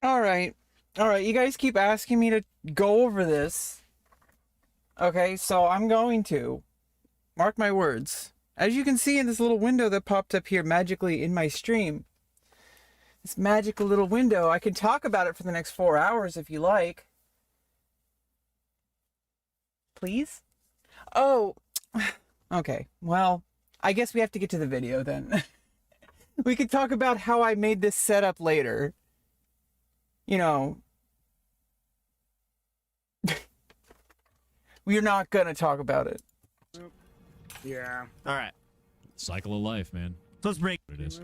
All right. All right. You guys keep asking me to go over this. Okay, so I'm going to. Mark my words. As you can see in this little window that popped up here magically in my stream, this magical little window, I can talk about it for the next 4 hours if you like. Please? Oh, okay. Well, I guess we have to get to the video then. We could talk about how I made this setup later. You know, we're not gonna talk about it. Yeah. All right. Cycle of life, man. So let's break. What it is.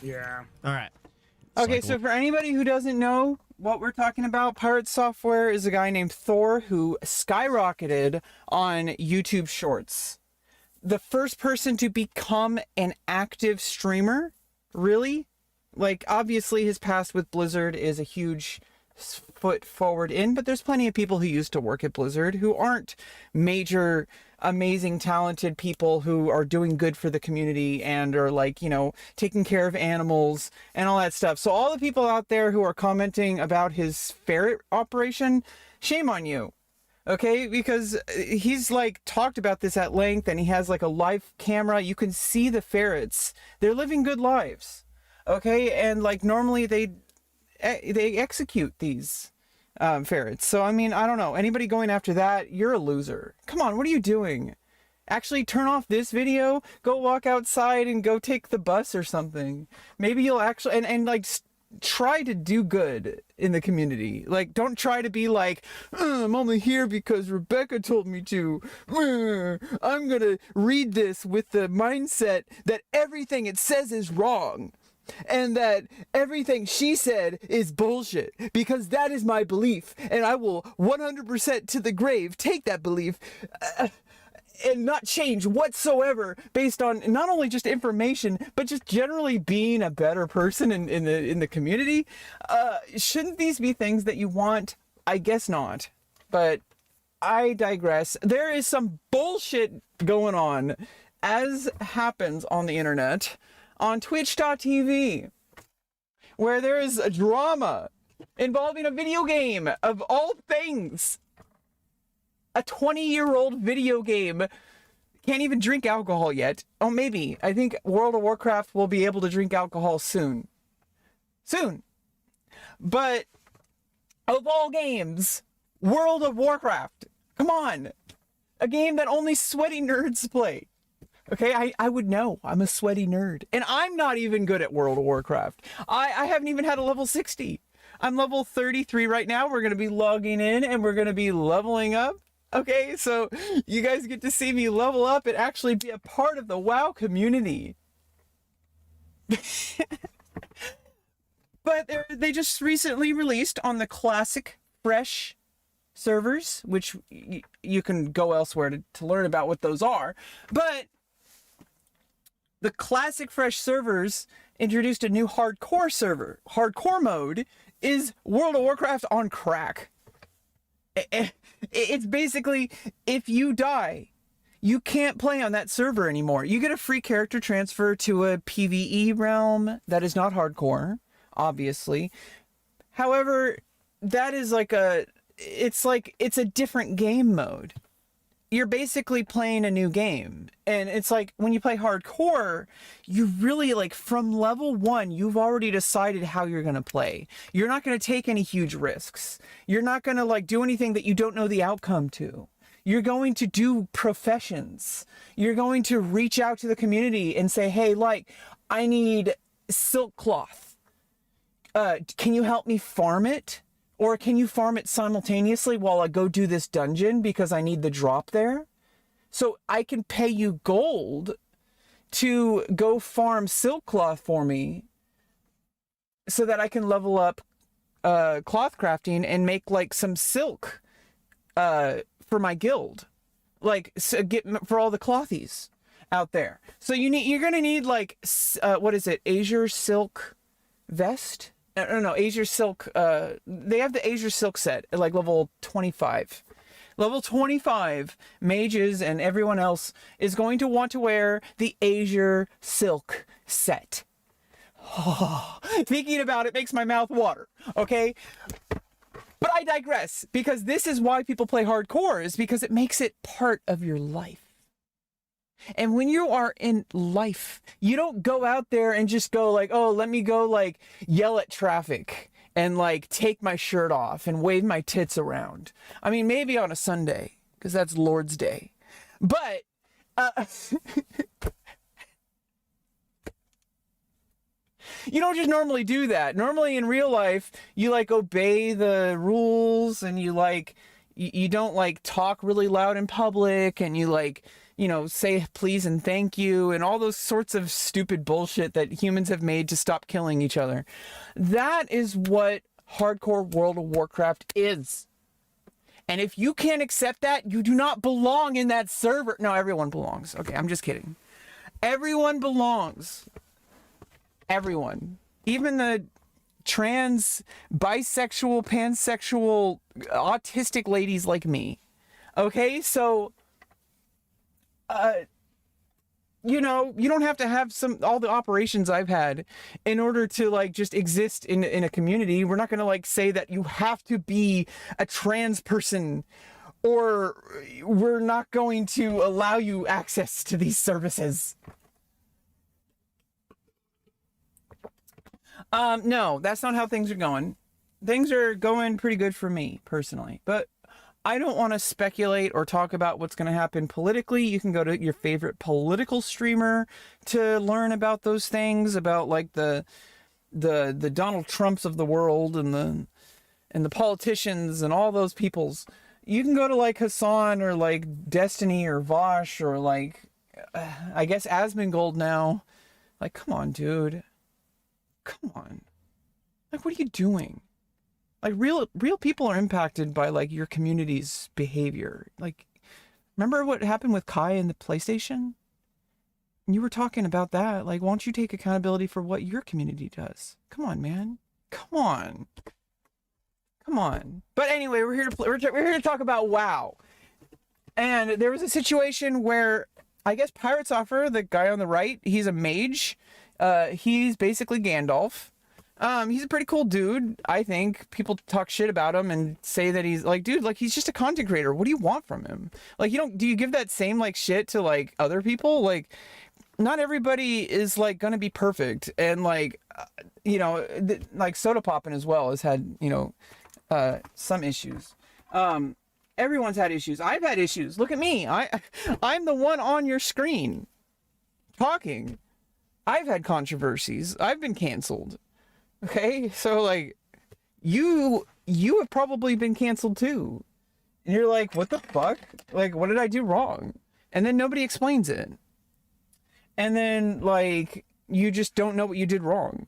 Yeah. All right. Okay, Cycle. so for anybody who doesn't know what we're talking about, PirateSoftware is a guy named Thor who skyrocketed on YouTube Shorts. The first person to become an active streamer, really? Like, obviously his past with Blizzard is a huge foot forward in, but there's plenty of people who used to work at Blizzard who aren't major, amazing, talented people who are doing good for the community and are, like, you know, taking care of animals and all that stuff. So all the people out there who are commenting about his ferret operation, shame on you. Okay, because he's like talked about this at length, and he has like a live camera. You can see the ferrets. They're living good lives. Okay, and like normally they execute these ferrets. So I mean, I don't know. Anybody going after that, you're a loser. Come on, what are you doing? Actually turn off this video, go walk outside and go take the bus or something. Maybe you'll actually and like try to do good in the community. Like, don't try to be like, I'm only here because Rebecca told me to. I'm gonna read this with the mindset that everything it says is wrong and that everything she said is bullshit, because that is my belief, and I will 100% to the grave take that belief and not change whatsoever based on not only just information but just generally being a better person in the community. Shouldn't these be things that you want? I guess not, but I digress. There is some bullshit going on, as happens on the internet, on twitch.tv, where there is a drama involving a video game of all things. A 20-year-old video game. Can't even drink alcohol yet. Oh, maybe. I think World of Warcraft will be able to drink alcohol soon. Soon. But of all games, World of Warcraft. Come on. A game that only sweaty nerds play. Okay, I would know. I'm a sweaty nerd. And I'm not even good at World of Warcraft. I haven't even had a level 60. I'm level 33 right now. We're going to be logging in and we're going to be leveling up. Okay, so you guys get to see me level up and actually be a part of the WoW community. But they just recently released on the Classic Fresh servers, which you can go elsewhere to learn about what those are. But the Classic Fresh servers introduced a new hardcore server. Hardcore mode is World of Warcraft on crack. It's basically, if you die, you can't play on that server anymore. You get a free character transfer to a PvE realm that is not hardcore, obviously. However, that is like it's a different game mode. You're basically playing a new game. And it's like, when you play hardcore, you really, like, from level 1, you've already decided how you're going to play. You're not going to take any huge risks. You're not going to, like, do anything that you don't know the outcome to. You're going to do professions. You're going to reach out to the community and say, hey, like, I need silk cloth. Can you help me farm it? Or can you farm it simultaneously while I go do this dungeon because I need the drop there? So I can pay you gold to go farm silk cloth for me so that I can level up cloth crafting and make like some silk for my guild. Like, so for all the clothies out there. So you're going to need like, what is it? Azure silk vest? No, Azure Silk, they have the Azure Silk set at like level 25. Level 25 mages and everyone else is going to want to wear the Azure Silk set. Thinking about it makes my mouth water, okay? But I digress, because this is why people play hardcore, is because it makes it part of your life. And when you are in life, you don't go out there and just go like, oh, let me go like yell at traffic and like take my shirt off and wave my tits around. I mean, maybe on a Sunday, because that's Lord's Day. But you don't just normally do that. Normally in real life, you like obey the rules, and you like, you don't like talk really loud in public, and you like, you know, say please and thank you and all those sorts of stupid bullshit that humans have made to stop killing each other. That is what hardcore World of Warcraft is. And if you can't accept that, you do not belong in that server. No, everyone belongs. Okay, I'm just kidding. Everyone belongs. Everyone. Even the trans, bisexual, pansexual, autistic ladies like me. Okay, so you know, you don't have to have all the operations I've had in order to like just exist in a community. We're not going to like say that you have to be a trans person, or we're not going to allow you access to these services. No, that's not how things are going. Things are going pretty good for me personally, but I don't want to speculate or talk about what's going to happen politically. You can go to your favorite political streamer to learn about those things, about like the Donald Trumps of the world and the politicians and all those peoples. You can go to like Hassan or like Destiny or Vosh or like I guess Asmongold now. Like, come on, dude. Come on. Like, what are you doing? Like, real people are impacted by like your community's behavior. Like, remember what happened with Kai and the PlayStation? You were talking about that. Like, why don't you take accountability for what your community does? Come on, man. Come on. Come on. But anyway, we're here to talk about WoW. And there was a situation where I guess PirateSoftware, the guy on the right, he's a mage. He's basically Gandalf. He's a pretty cool dude, I think. People talk shit about him and say that he's like, dude, like he's just a content creator. What do you want from him? Like, do you give that same like shit to like other people? Like, not everybody is like gonna be perfect. And like, you know, like Soda Poppin' as well has had, you know, some issues. Everyone's had issues. I've had issues. Look at me. I'm the one on your screen talking. I've had controversies. I've been canceled. Okay, so like, you have probably been canceled too. And you're like, what the fuck? Like, what did I do wrong? And then nobody explains it. And then like, you just don't know what you did wrong.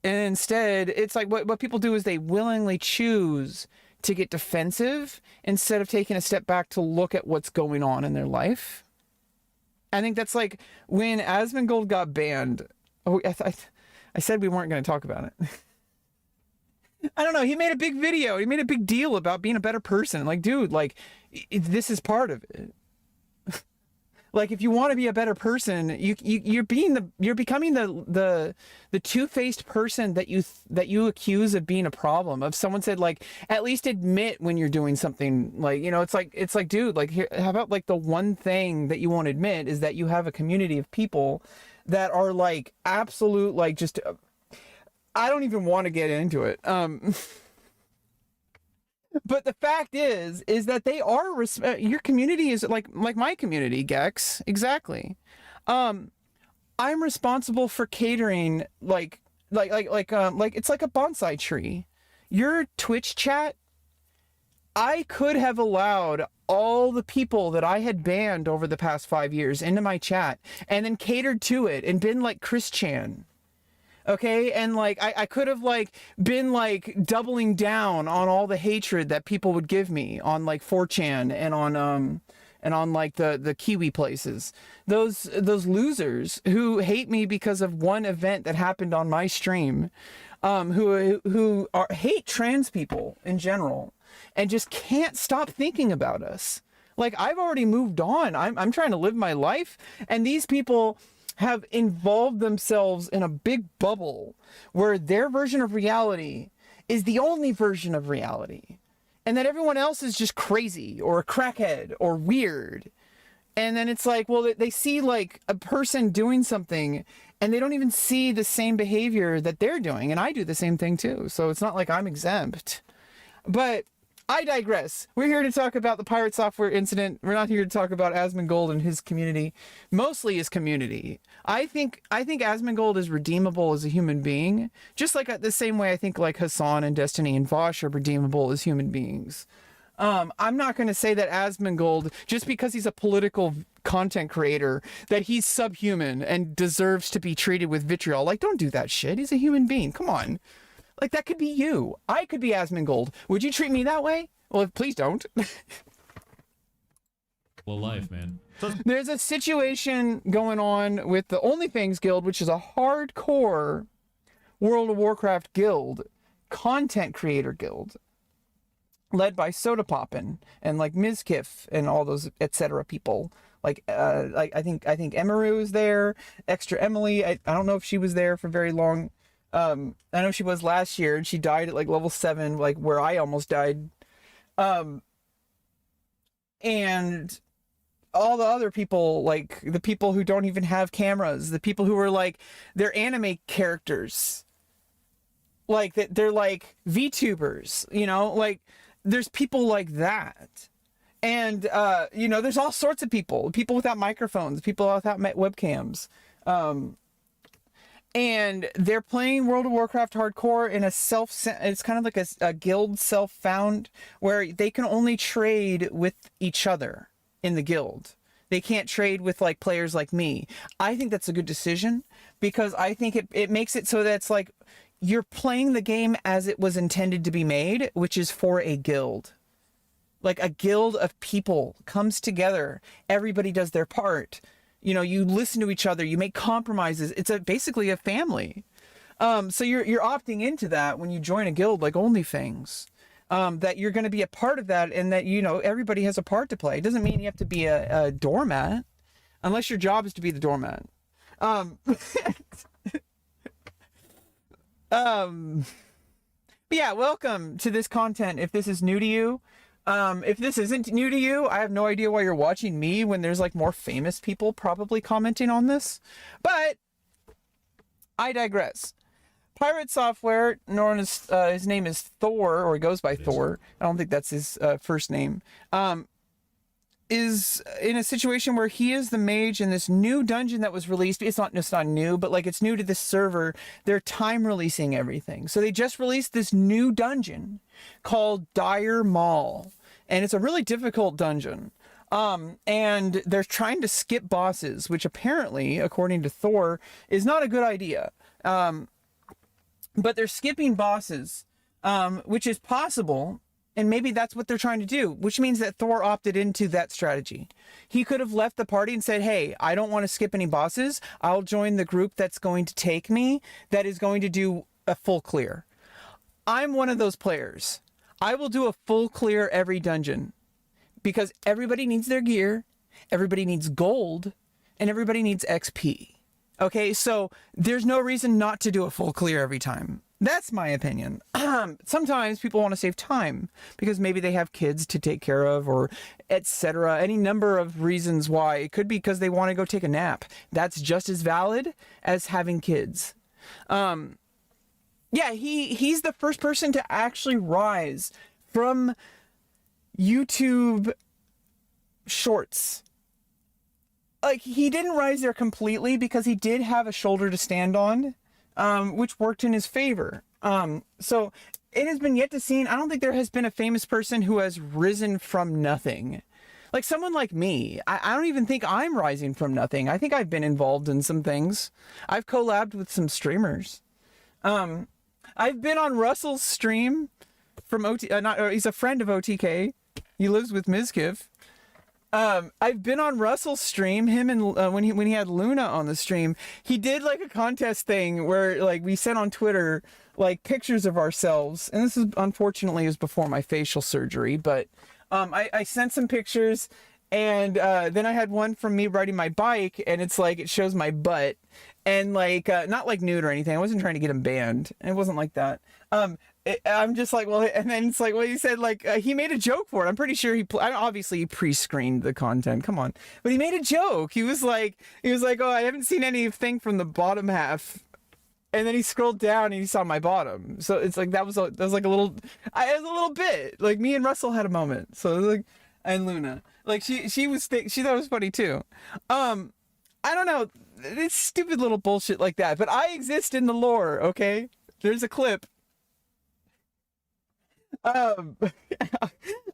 And instead, it's like what people do is they willingly choose to get defensive instead of taking a step back to look at what's going on in their life. I think that's like when Asmongold got banned. Oh, I said we weren't going to talk about it. I don't know. He made a big video. He made a big deal about being a better person. Like, dude, like this is part of it. Like, if you want to be a better person, you're becoming the two-faced person that you accuse of being a problem. If someone said like, at least admit when you're doing something, like, you know, it's like, dude, like, here, how about like the one thing that you won't admit is that you have a community of people that are like absolute, like, just, I don't even want to get into it. But the fact is that they are, your community is like my community, Gex. Exactly. I'm responsible for catering, like it's like a bonsai tree. Your Twitch chat, I could have allowed all the people that I had banned over the past 5 years into my chat and then catered to it and been like Chris Chan. Okay, and like I could have like been like doubling down on all the hatred that people would give me on like 4chan and on like the Kiwi places. Those losers who hate me because of one event that happened on my stream, who hate trans people in general and just can't stop thinking about us. Like, I've already moved on. I'm trying to live my life, and these people have involved themselves in a big bubble where their version of reality is the only version of reality, and that everyone else is just crazy or a crackhead or weird. And then it's like, well, they see like a person doing something and they don't even see the same behavior that they're doing. And I do the same thing too. So it's not like I'm exempt. But I digress. We're here to talk about the Pirate Software incident. We're not here to talk about Asmongold and his community, mostly his community. I think Asmongold is redeemable as a human being, just like the same way I think like Hassan and Destiny and Vosh are redeemable as human beings. I'm not going to say that Asmongold, just because he's a political content creator, that he's subhuman and deserves to be treated with vitriol. Like, don't do that shit. He's a human being. Come on. Like, that could be you. I could be Asmongold. Would you treat me that way? Well, please don't. Well, life, man. There's a situation going on with the Only Things Guild, which is a hardcore World of Warcraft guild, content creator guild, led by Soda Poppin and like Mizkif and all those etc. people. Like I think Emaru is there, Extra Emily. I don't know if she was there for very long. I know she was last year, and she died at like level 7, like where I almost died. And all the other people, like the people who don't even have cameras, the people who are like, they're anime characters, like they're like VTubers, you know, like there's people like that. And, you know, there's all sorts of people without microphones, people without webcams. And they're playing World of Warcraft hardcore in it's kind of like a guild self-found, where they can only trade with each other in the guild. They can't trade with like players like me. I think that's a good decision, because I think it makes it so that it's like you're playing the game as it was intended to be made, which is for a guild. Like a guild of people comes together. Everybody does their part. You know, you listen to each other, you make compromises. It's basically a family. So you're opting into that when you join a guild like OnlyFings. That you're going to be a part of that, and that, you know, everybody has a part to play. It doesn't mean you have to be a doormat, unless your job is to be the doormat. But yeah, welcome to this content if this is new to you. If this isn't new to you, I have no idea why you're watching me when there's like more famous people probably commenting on this. But I digress. Pirate Software, known as his name is Thor, or he goes by Thor. I don't think that's his first name. Is in a situation where he is the mage in this new dungeon that was released. It's not new, but like it's new to this server. They're time releasing everything. So they just released this new dungeon called Dire Maul, and it's a really difficult dungeon. And they're trying to skip bosses, which apparently, according to Thor, is not a good idea. But they're skipping bosses, which is possible. And maybe that's what they're trying to do, which means that Thor opted into that strategy. He could have left the party and said, hey, I don't want to skip any bosses. I'll join the group that's going to take me, that is going to do a full clear. I'm one of those players. I will do a full clear every dungeon, because everybody needs their gear, everybody needs gold, and everybody needs XP. Okay, so there's no reason not to do a full clear every time. That's my opinion. Sometimes people want to save time because maybe they have kids to take care of, or etc. Any number of reasons why. It could be because they want to go take a nap. That's just as valid as having kids. Yeah, he's the first person to actually rise from YouTube Shorts. Like, he didn't rise there completely because he did have a shoulder to stand on, which worked in his favor. So it has been yet to seen. I don't think there has been a famous person who has risen from nothing. Like someone like me, I don't even think I'm rising from nothing. I think I've been involved in some things. I've collabed with some streamers. I've been on Russell's stream from he's a friend of OTK. He lives with Mizkif. I've been on Russell's stream, him and when he had Luna on the stream, he did like a contest thing where like we sent on Twitter like pictures of ourselves, and this is unfortunately is before my facial surgery, but I sent some pictures, And then I had one from me riding my bike, and it's like it shows my butt, and like not like nude or anything. I wasn't trying to get him banned. It wasn't like that. I'm just like, well, and then it's like, well, he said like he made a joke for it. I'm pretty sure obviously he pre-screened the content. Come on, but he made a joke. He was like, oh, I haven't seen anything from the bottom half. And then he scrolled down and he saw my bottom. So it's like that was like a little, it was a little bit like me and Russell had a moment. So it was like, and Luna, like she thought it was funny too. I don't know, it's stupid little bullshit like that. But I exist in the lore. Okay, there's a clip.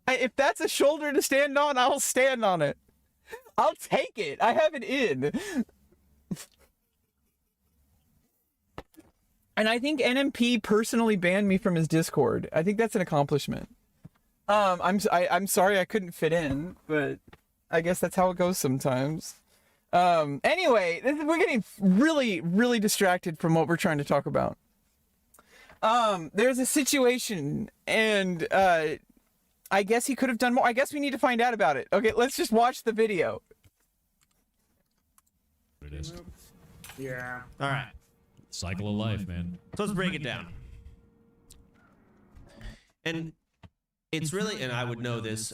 If that's a shoulder to stand on, I'll stand on it. I'll take it. I have it in. And I think NMP personally banned me from his Discord. I think that's an accomplishment. I'm sorry I couldn't fit in, but I guess that's how it goes sometimes. Anyway, we're getting really, really distracted from what we're trying to talk about. There's a situation, and I guess he could have done more. I guess we need to find out about it. Okay, let's just watch the video. It is. Yeah. All right. Cycle of life, man. So let's break it down. And it's really, and I would know this,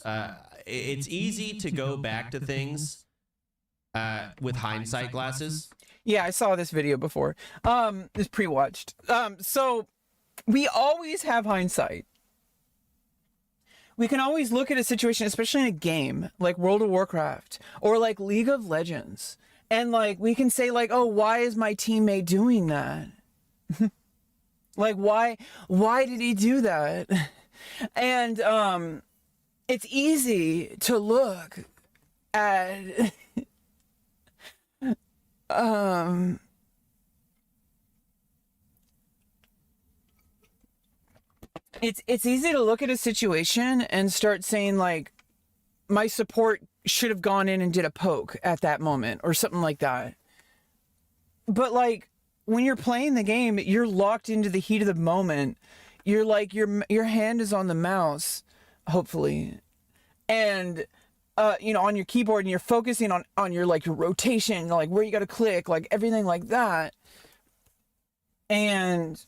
it's easy to go back to things with hindsight glasses. Yeah, I saw this video before. It's pre-watched. So we always have hindsight. We can always look at a situation, especially in a game like World of Warcraft or like League of Legends. And like we can say like, oh, why is my teammate doing that? Like why did he do that? And it's easy to look at it's easy to look at a situation and start saying like my support should have gone in and did a poke at that moment or something like that. But like when you're playing the game, you're locked into the heat of the moment. You're like your hand is on the mouse, hopefully, and on your keyboard, and you're focusing on your like your rotation, like where you got to click, like everything like that. And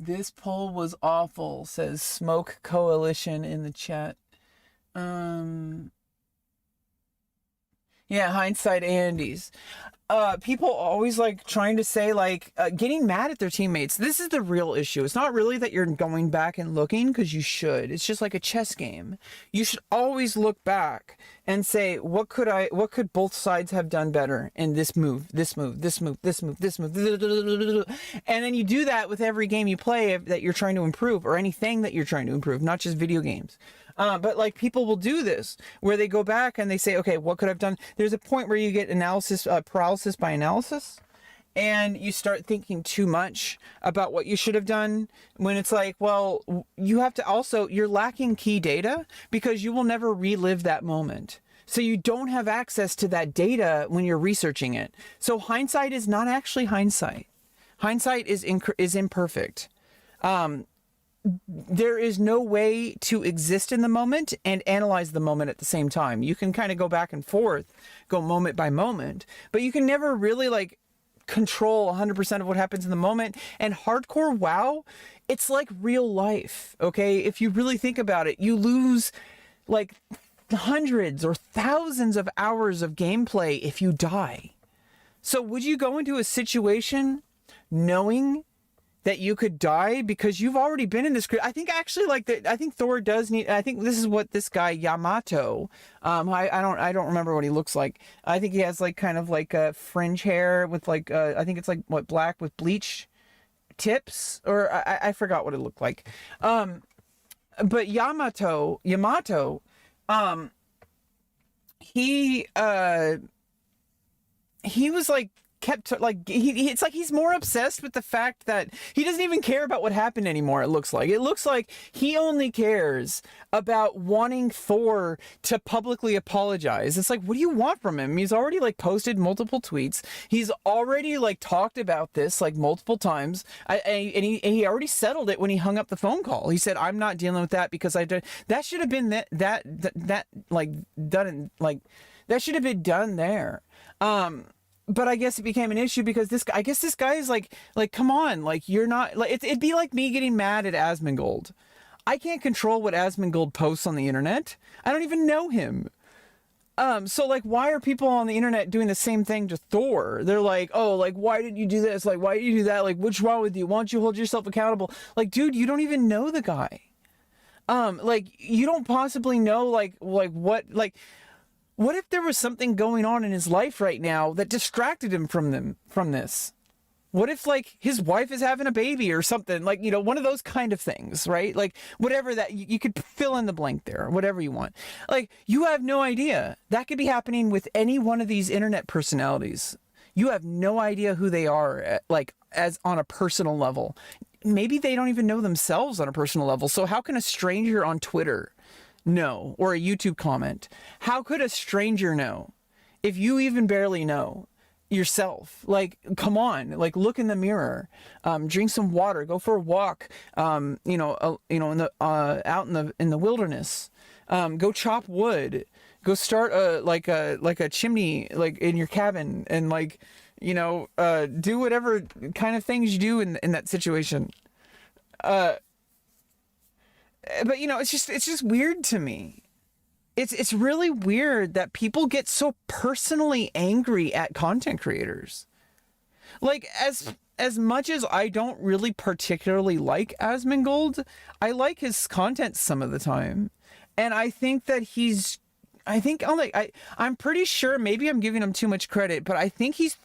this poll was awful, says Smoke Coalition in the chat. Yeah, hindsight Andes. People always like trying to say like getting mad at their teammates. This is the real issue. It's not really that you're going back and looking, because you should. It's just like a chess game. You should always look back and say, what could both sides have done better in this move, this move, this move, this move, this move. And then you do that with every game you play that you're trying to improve, or anything that you're trying to improve, not just video games. But like people will do this where they go back and they say, okay, what could I've done? There's a point where you get paralysis by analysis, and you start thinking too much about what you should have done, when it's like, well, you have to also, you're lacking key data because you will never relive that moment. So you don't have access to that data when you're researching it. So hindsight is not actually hindsight. Hindsight is imperfect. There is no way to exist in the moment and analyze the moment at the same time. You can kind of go back and forth, go moment by moment, but you can never really like control 100% of what happens in the moment. And hardcore WoW, it's like real life, okay? If you really think about it, you lose like hundreds or thousands of hours of gameplay if you die. So would you go into a situation knowing that you could die because you've already been in this? I think actually I think Thor does need, I think this is what this guy Yamato, I don't remember what he looks like. I think he has like kind of like a fringe hair with like I think it's like what, black with bleach tips, or I forgot what it looked like. But Yamato, he was like kept like it's like he's more obsessed with the fact that he doesn't even care about what happened anymore. It looks like he only cares about wanting Thor to publicly apologize. It's like, what do you want from him? He's already like posted multiple tweets. He's already like talked about this like multiple times. And he already settled it when he hung up the phone call. He said, I'm not dealing with that because I did. That should have been that like done like that should have been done there. But I guess it became an issue because this guy is like, come on, like you're not like, it'd be like me getting mad at Asmongold. I can't control what Asmongold posts on the internet. I don't even know him. So like, why are people on the internet doing the same thing to Thor? They're like, oh, like, why did you do this? Like, why did you do that? Like, what's wrong with you? Why don't you hold yourself accountable? Like, dude, you don't even know the guy. Like, you don't possibly know, like what if there was something going on in his life right now that distracted him from this? What if like his wife is having a baby or something, like, you know, one of those kind of things, right? Like whatever that you could fill in the blank there, whatever you want. Like you have no idea. That could be happening with any one of these internet personalities. You have no idea who they are, like as on a personal level. Maybe they don't even know themselves on a personal level. So how can a stranger on Twitter know, or a YouTube comment? How could a stranger know if you even barely know yourself? Like, come on, like look in the mirror, drink some water, go for a walk, in the out in the wilderness, go chop wood, go start a chimney like in your cabin, and like, you know, do whatever kind of things you do in that situation. But you know, it's just weird to me. It's really weird that people get so personally angry at content creators. Like as much as I don't really particularly like Asmongold, I like his content some of the time. And I think that I'm pretty sure, maybe I'm giving him too much credit, but I think he's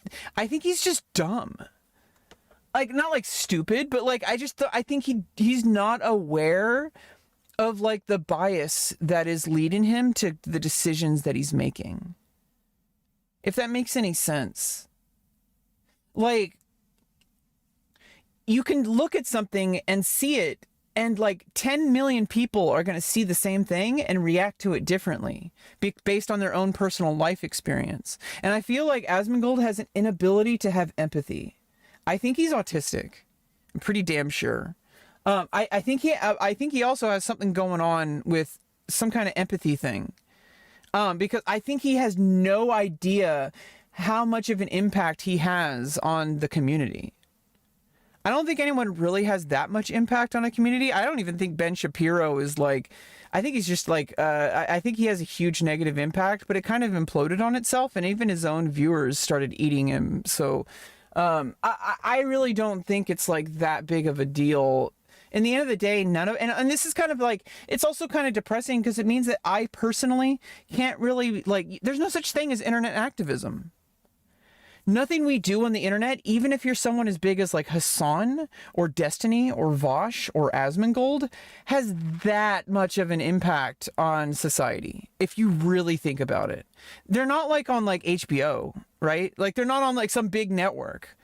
just dumb. Like, not like stupid, but like I think he's not aware of like the bias that is leading him to the decisions that he's making. If that makes any sense. Like, you can look at something and see it, and like 10 million people are going to see the same thing and react to it differently based on their own personal life experience. And I feel like Asmongold has an inability to have empathy. I think he's autistic. I'm pretty damn sure. I think he also has something going on with some kind of empathy thing. Because I think he has no idea how much of an impact he has on the community. I don't think anyone really has that much impact on a community. I don't even think Ben Shapiro is like, I think he's just like, I think he has a huge negative impact, but it kind of imploded on itself, and even his own viewers started eating him. So, I really don't think it's like that big of a deal. In the end of the day, and this is kind of like, it's also kind of depressing because it means that I personally can't really, like, there's no such thing as internet activism. Nothing we do on the internet, even if you're someone as big as like Hassan or Destiny or Vosh or Asmongold, has that much of an impact on society. If you really think about it, they're not like on like HBO, right? Like they're not on like some big network.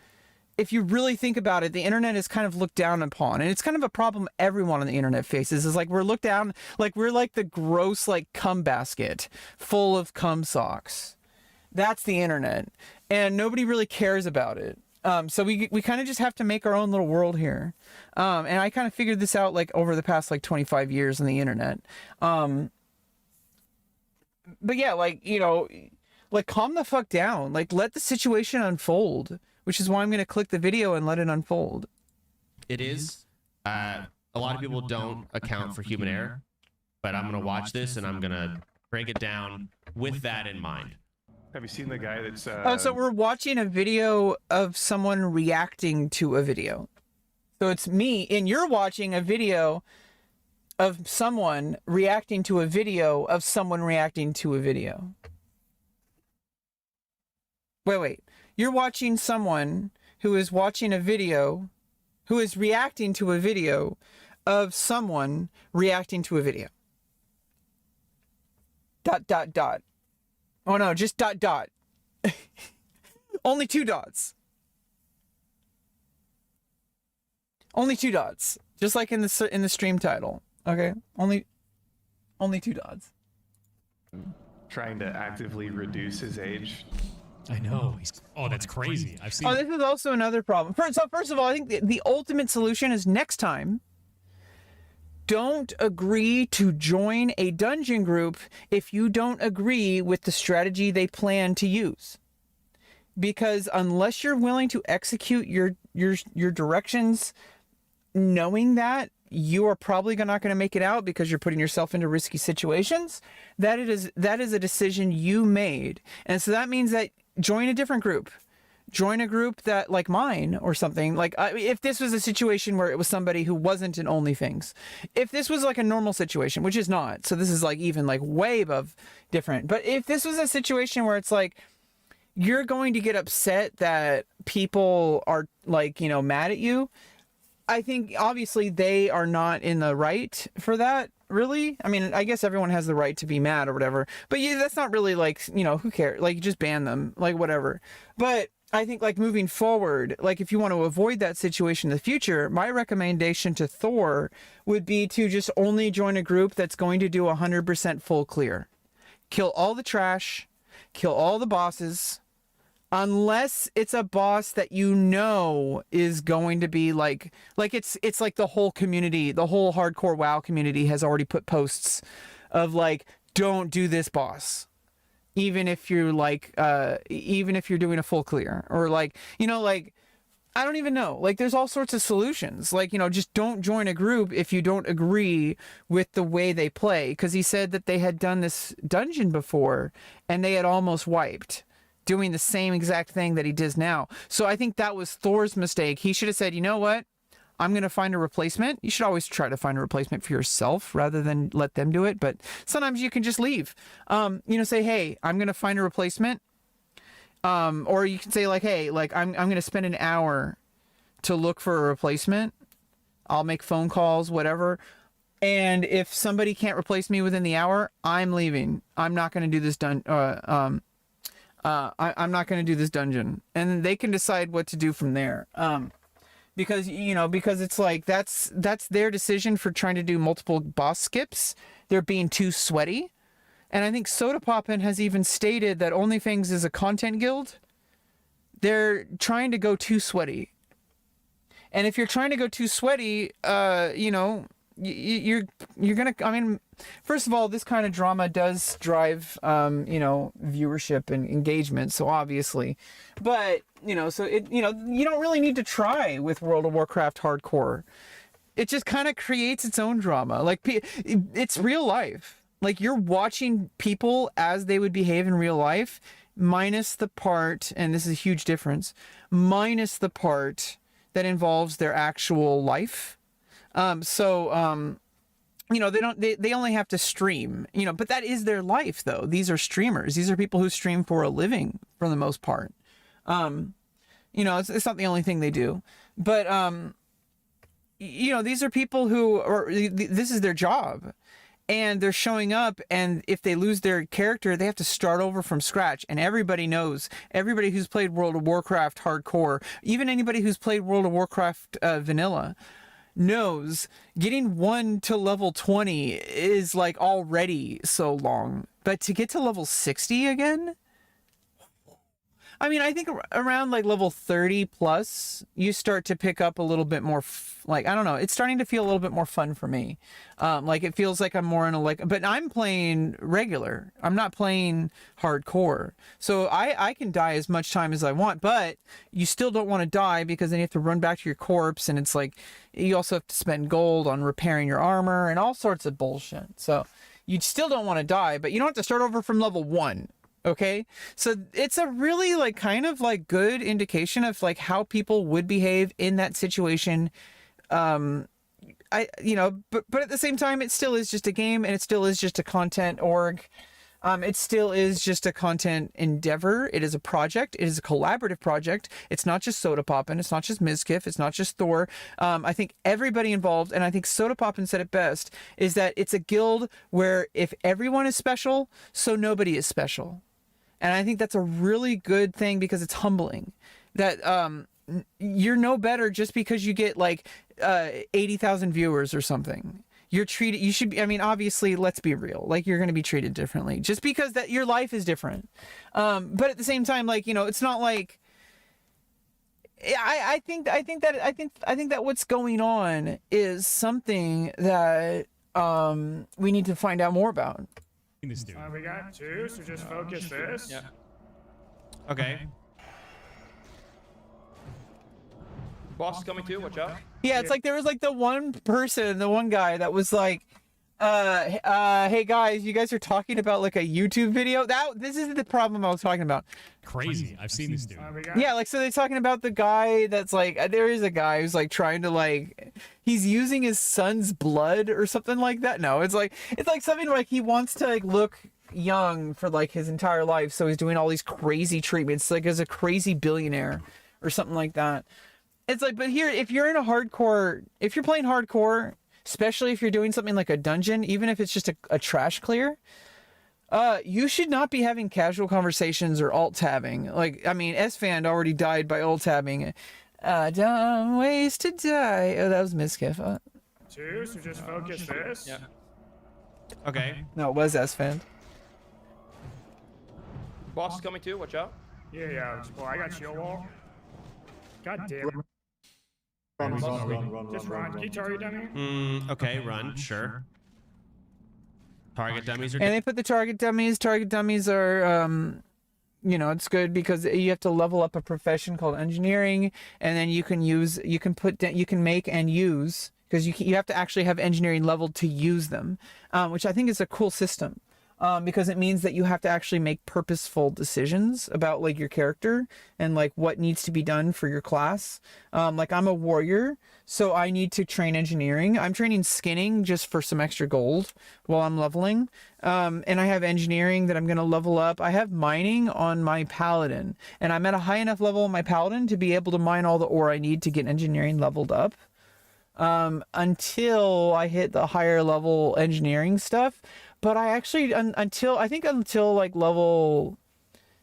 If you really think about it, the internet is kind of looked down upon, and it's kind of a problem everyone on the internet faces. Is like we're looked down, like we're like the gross like cum basket full of cum socks. That's the internet, and nobody really cares about it. So we kind of just have to make our own little world here. And I kind of figured this out like over the past like 25 years on the internet. But yeah, like, you know, like calm the fuck down. Like let the situation unfold, which is why I'm going to click the video and let it unfold. It is. A lot of people don't account for human error, but I'm going to watch this and I'm going to break it down with that in mind. Have you seen the guy that's... Oh, so we're watching a video of someone reacting to a video. So it's me, and you're watching a video of someone reacting to a video of someone reacting to a video. Wait. You're watching someone who is watching a video, who is reacting to a video of someone reacting to a video. ... Oh no, just ... Only 2 dots. Only 2 dots. Just like in the stream title. Okay? Only 2 dots. Trying to actively reduce his age. I know. That's crazy. I've seen. Oh, this is also another problem. So first of all, I think the ultimate solution is next time, don't agree to join a dungeon group if you don't agree with the strategy they plan to use. Because unless you're willing to execute your directions, knowing that you are probably not going to make it out because you're putting yourself into risky situations, that is a decision you made. And so that means that join a different group. Join a group that, like mine or something. Like, if this was a situation where it was somebody who wasn't in OnlyFans, if this was like a normal situation, which is not, so this is like even like way above different. But if this was a situation where it's like, you're going to get upset that people are like, mad at you, I think obviously they are not in the right for that, really. I mean, I guess everyone has the right to be mad or whatever, but yeah, that's not really like, who cares? Like, just ban them, like whatever. But I think like moving forward, like if you want to avoid that situation in the future, my recommendation to Thor would be to just only join a group that's going to do 100% full clear. Kill all the trash, kill all the bosses, unless it's a boss that is going to be like it's like the whole community, the whole hardcore WoW community has already put posts of like, don't do this boss. Even if you're like, even if you're doing a full clear, or like, like, I don't even know. Like, there's all sorts of solutions. Like, just don't join a group if you don't agree with the way they play. Because he said that they had done this dungeon before and they had almost wiped, doing the same exact thing that he does now. So I think that was Thor's mistake. He should have said, you know what? I'm going to find a replacement. You should always try to find a replacement for yourself rather than let them do it. But sometimes you can just leave. Say, hey, I'm going to find a replacement. Or you can say like, hey, like I'm going to spend an hour to look for a replacement. I'll make phone calls, whatever. And if somebody can't replace me within the hour, I'm leaving. I'm not going to do this I'm not going to do this dungeon, and they can decide what to do from there. Because it's like, that's their decision for trying to do multiple boss skips. They're being too sweaty. And I think Soda Poppin has even stated that OnlyFans is a content guild. They're trying to go too sweaty. And if you're trying to go too sweaty, you're gonna, I mean, first of all, this kind of drama does drive viewership and engagement, so obviously, but so it, you don't really need to try with World of Warcraft hardcore. It just kind of creates its own drama. Like, it's real life. Like, you're watching people as they would behave in real life, minus the part, and this is a huge difference, minus the part that involves their actual life. They only have to stream, but that is their life though. These are streamers. These are people who stream for a living for the most part. It's not the only thing they do, but, these are people this is their job, and they're showing up, and if they lose their character, they have to start over from scratch. And everybody knows, everybody who's played World of Warcraft hardcore, even anybody who's played World of Warcraft vanilla, knows getting 1 to level 20 is like already so long. But to get to level 60 again, I mean, I think around like level 30 plus, you start to pick up a little bit more, I don't know, it's starting to feel a little bit more fun for me. Like, it feels like I'm more in a, but I'm playing regular. I'm not playing hardcore. So I can die as much time as I want, but you still don't want to die, because then you have to run back to your corpse, and it's like, you also have to spend gold on repairing your armor and all sorts of bullshit. So you still don't want to die, but you don't have to start over from level 1. Okay, so it's a really kind of good indication of how people would behave in that situation. But at the same time, it still is just a game, and it still is just a content org. It still is just a content endeavor. It is a project. It is a collaborative project. It's not just Soda Poppin'. It's not just Mizkif. It's not just Thor. I think everybody involved, and I think Soda Poppin' said it best, is that it's a guild where if everyone is special, so nobody is special. And I think that's a really good thing because it's humbling that you're no better just because you get like 80,000 viewers or something. You're treated, you should be, I mean, obviously, let's be real, like you're going to be treated differently just because that your life is different. But at the same time, like, you know, it's not like, I think that what's going on is something that we need to find out more about. This dude. We got two, so just focus this. Yeah. Okay. Boss is coming too. Watch out. Yeah, it's like there was like the one guy that was like, hey guys, you guys are talking about like a YouTube video. This is the problem I was talking about. Crazy. I've seen this dude. We got Yeah, like so they're talking about the guy that's like there is a guy who's like trying to like he's using his son's blood or something like that. No, it's like something like he wants to like look young for like his entire life, so he's doing all these crazy treatments like as a crazy billionaire or something like that. It's like, but here, if you're playing hardcore, especially if you're doing something like a dungeon, even if it's just a trash clear, you should not be having casual conversations or alt tabbing. Like, I mean, S-Fan already died by alt tabbing. Dumb ways to die. Oh, that was Miskiff. two, so just focus this. Yeah. Okay. No, it was S-Fan. Boss is coming too. Watch out. Yeah. Well, I got shield wall. God damn it. Just run. Can you target dummy? Okay, run, sure. Target dummies are And they put the target dummies. Target dummies are, you know, it's good because you have to level up a profession called engineering, and then you can make and use, because you have to actually have engineering leveled to use them, which I think is a cool system. Because it means that you have to actually make purposeful decisions about like your character and like what needs to be done for your class. Like I'm a warrior, so I need to train engineering. I'm training skinning just for some extra gold while I'm leveling. And I have engineering that I'm going to level up. I have mining on my paladin, and I'm at a high enough level on my paladin to be able to mine all the ore I need to get engineering leveled up. Until I hit the higher level engineering stuff. But I actually, until like level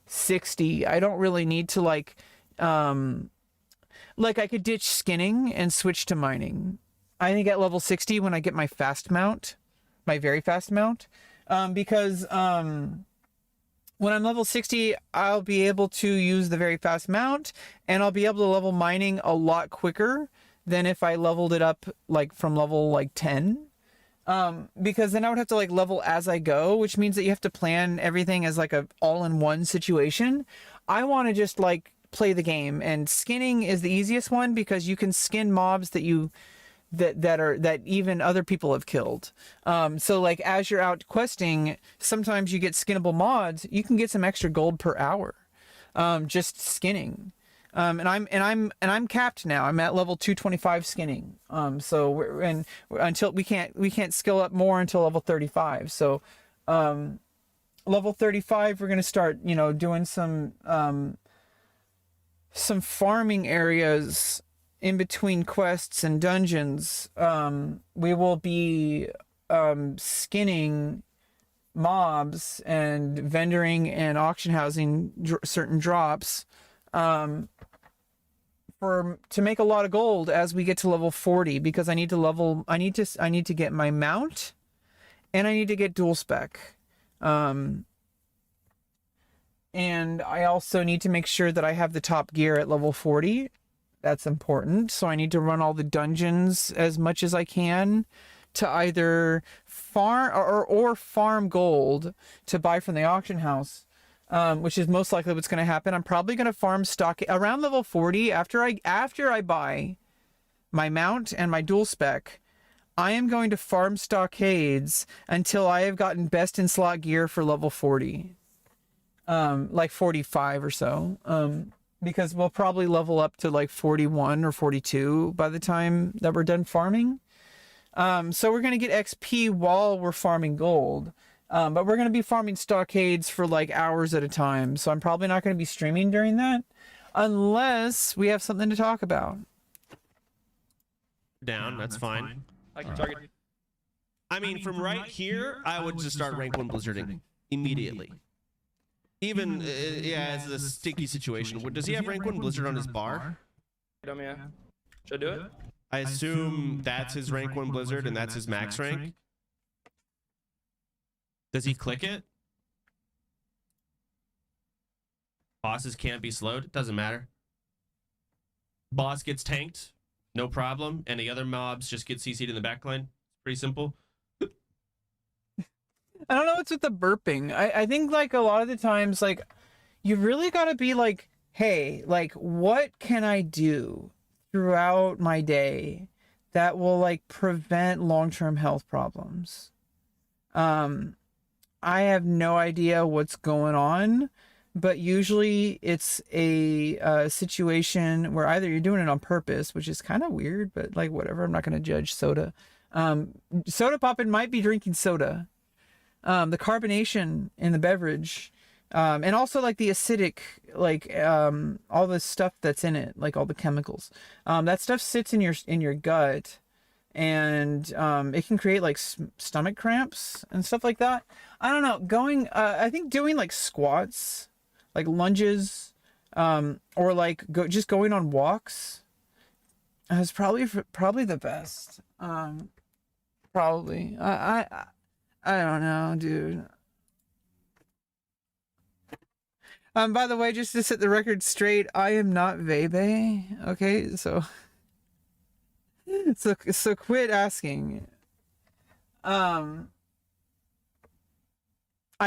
60, I don't really need to like I could ditch skinning and switch to mining. I think at level 60 when I get my fast mount, my very fast mount, because when I'm level 60, I'll be able to use the very fast mount, and I'll be able to level mining a lot quicker than if I leveled it up like from level like 10. Because then I would have to like level as I go, which means that you have to plan everything as like a all-in-one situation. I want to just like play the game, and skinning is the easiest one because you can skin mobs that even other people have killed. So like as you're out questing, sometimes you get skinnable mods. You can get some extra gold per hour, just skinning. And I'm capped now. I'm at level 225 skinning. So until we can't skill up more until level 35. So, level 35, we're gonna start, you know, doing some farming areas in between quests and dungeons. We will be skinning mobs and vendoring and auction housing certain drops. To make a lot of gold as we get to level 40, because I need to get my mount, and I need to get dual spec, and I also need to make sure that I have the top gear at level 40. That's important. So I need to run all the dungeons as much as I can to either farm or farm gold to buy from the auction house. Which is most likely what's going to happen. I'm probably going to farm stock around level 40 after I buy my mount and my dual spec. I am going to farm stockades until I have gotten best in slot gear for level 40, like 45 or so. Because we'll probably level up to like 41 or 42 by the time that we're done farming. So we're going to get XP while we're farming gold. But we're going to be farming stockades for like hours at a time. So I'm probably not going to be streaming during that unless we have something to talk about. down. That's fine. I can target. I mean, from right here, I would just start rank 1 blizzarding immediately. even yeah, it's a sticky situation. Does he have rank 1 Blizzard on his bar? Dumb, yeah. Should I do it? I assume that's his rank 1 Blizzard and that's his max rank. Does he click it? Bosses can't be slowed. Doesn't matter. Boss gets tanked. No problem. And the other mobs just get CC'd in the backline. Pretty simple. I don't know what's with the burping. I think like a lot of the times, like, you really got to be like, hey, like, what can I do throughout my day that will like prevent long-term health problems? I have no idea what's going on, but usually it's a situation where either you're doing it on purpose, which is kind of weird, but like whatever. I'm not going to judge soda. Soda Poppin might be drinking soda. The carbonation in the beverage, and also like the acidic, like all the stuff that's in it, like all the chemicals, that stuff sits in your gut, and it can create like stomach cramps and stuff like that. I don't know. I think doing like squats, like lunges, or like just going on walks, is probably the best. Probably. I don't know, dude. By the way, just to set the record straight, I am not Vebe. Okay, so quit asking. I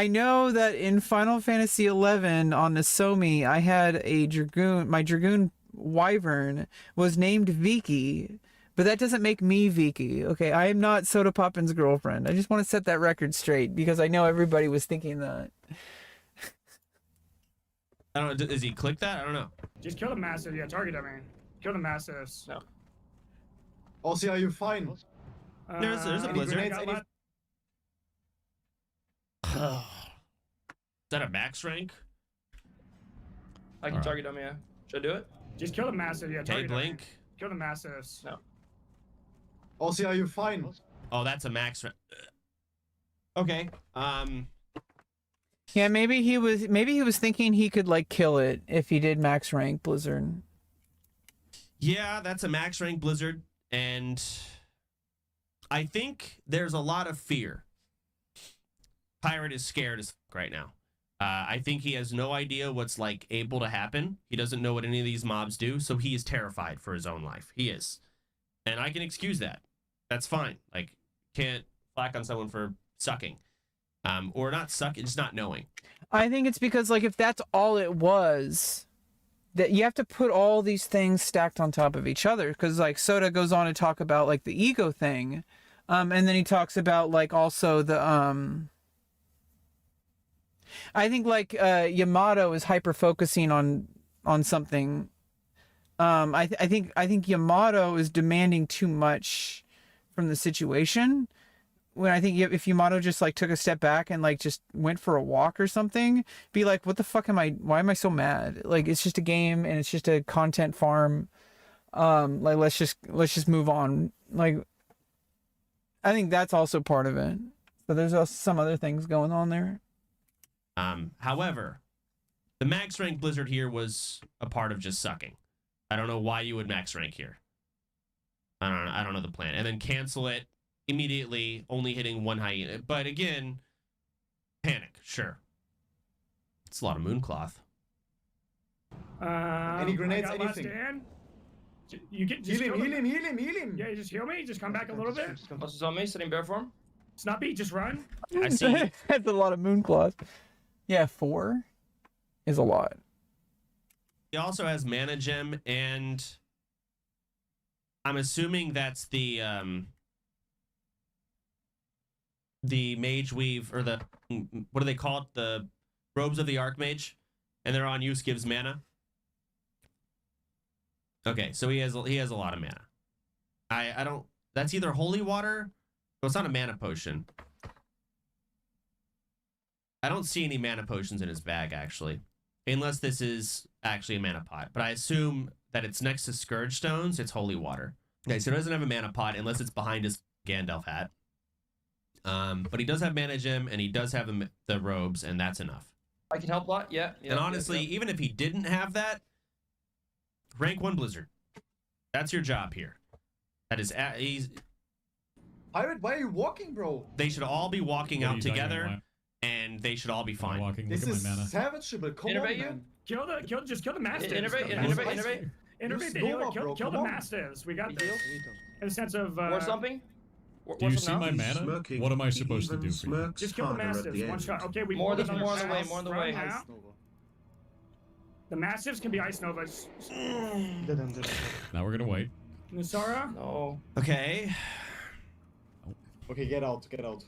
know that in Final Fantasy XI on Nasomi, I had a dragoon. My dragoon wyvern was named Viki. But that doesn't make me Viki, okay? I am not Soda Poppin's girlfriend. I just want to set that record straight because I know everybody was thinking that. I don't know. Does he click that? I don't know. Just kill the massive. Yeah, target them, man. Kill the massives. No. Also, are you fine? There's a Any blizzard. grenades, any- Is that a max rank? I can target them, yeah. Should I do it? Just kill the massive. Yeah, Okay, target them, man. blink. Kill the massives. No. Also, are you fine? Oh, that's a max rank. Okay. Yeah, maybe he was thinking he could like kill it if he did max rank Blizzard. Yeah, that's a max rank Blizzard, and I think there's a lot of fear. Pirate is scared as fuck right now. I think he has no idea what's like able to happen. He doesn't know what any of these mobs do, so he is terrified for his own life. He is, and I can excuse that. That's fine. Like, can't flack on someone for sucking, or not sucking, just not knowing. I think it's because like if that's all it was, that you have to put all these things stacked on top of each other. Because like Soda goes on to talk about like the ego thing, and then he talks about like also the I think like Yamato is hyper focusing on something. I think Yamato is demanding too much from the situation. When I think if Yamato just like took a step back and like just went for a walk or something, be like, what the fuck why am I so mad? Like, it's just a game and it's just a content farm. Like let's just move on. Like, I think that's also part of it. So there's also some other things going on there. However, the max rank Blizzard here was a part of just sucking. I don't know why you would max rank here. I don't know the plan. And then cancel it immediately, only hitting one hyena. But again, panic, sure. It's a lot of mooncloth. Any grenades, I got last anything? stand. You get just Heal him, kill heal him, heal him. Yeah, just heal me. Just come back a little bit. What's on me? Sitting bear form? Snappy, just run. I see. That's a lot of mooncloth. Yeah, 4 is a lot. He also has mana gem, and I'm assuming that's the mage weave, or the, what do they call it? The robes of the archmage, and they're on use gives mana. Okay, so he has a lot of mana. I don't, that's either holy water, well, it's not a mana potion. I don't see any mana potions in his bag, actually. Unless this is actually a mana pot. But I assume that it's next to Scourge Stones, it's holy water. Okay, so he doesn't have a mana pot unless it's behind his Gandalf hat. But he does have mana gem, and he does have the robes, and that's enough. I can help a lot. Yeah. yeah And honestly, yeah. even if he didn't have that, rank 1 Blizzard. That's your job here. That is, he's. Pirate, why are you walking, bro? They should all be walking What are out you talking together, about? and they should all be I'm fine. walking. This Look is at my mana. savageable. Come Innervate on, you? man. Just kill the mastiffs. Innervate, The innervate, mastiffs. innervate. Innervate the Use healer. Nova, Kill bro, the come on. mastiffs. We got Good this. deal. In the sense of War something? Do you see my mana? Smirking. What am I He supposed to even do for you? smirks just kill the harder at mastiffs. the One end. shot. Okay, we More, pulled there's another more on the way, fast more on the run way. now. The mastiffs can be ice novas. Now we're gonna wait. Nusara? No. Okay. Okay, get out, get out.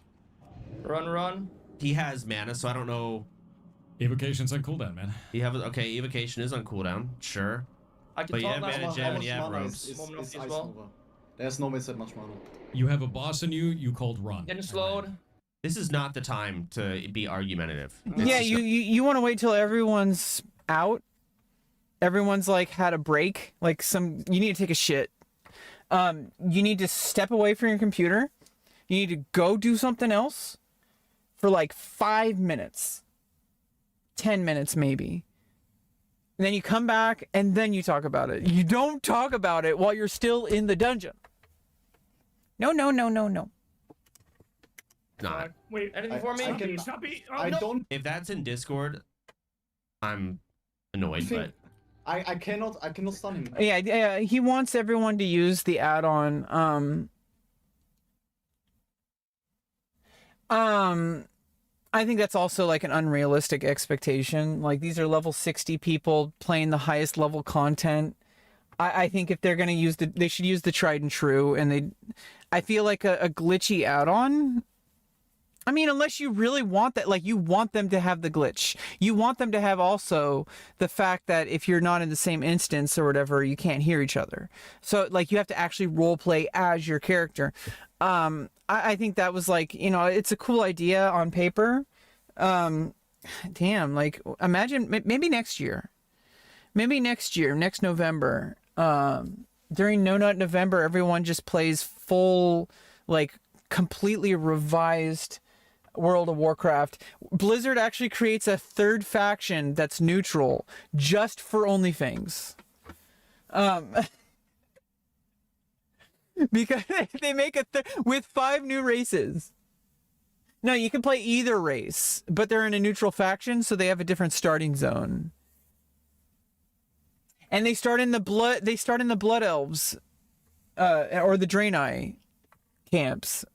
Run. He has mana, so I don't know. Evocation's on cooldown, man. You have okay. Evocation is on cooldown, sure. I can But you talk have now. managed How Gem much and you have mana ropes. is Moment Ice as well. Nova? There's no that much mana. You have a boss in you. You called run. Getting I slowed. ran. This is not the time to be argumentative. Yeah, you want to wait till everyone's out. Everyone's like had a break. Like you need to take a shit. You need to step away from your computer. You need to go do something else for like 5 minutes, 10 minutes maybe. And then you come back and then you talk about it. You don't talk about it while you're still in the dungeon. No. Not. Wait. Anything for me? I can- Stop it. Oh, I no. don't. If that's in Discord, I'm annoyed, but I cannot stun him. Yeah, he wants everyone to use the add-on. I think that's also like an unrealistic expectation. Like these are level 60 people playing the highest level content. I think if they're gonna use they should use the tried and true. And I feel like a glitchy add-on. I mean, unless you really want that, like you want them to have the glitch. You want them to have also the fact that if you're not in the same instance or whatever, you can't hear each other. So like you have to actually role play as your character. I think that was like, it's a cool idea on paper. Damn, like imagine maybe next year, next November, during No Nut November, everyone just plays full, like completely revised World of Warcraft. Blizzard actually creates a third faction that's neutral just for OnlyFans. Because they make with 5 new races. No, you can play either race, but they're in a neutral faction, so they have a different starting zone. And they start in the blood elves, or the Draenei camps.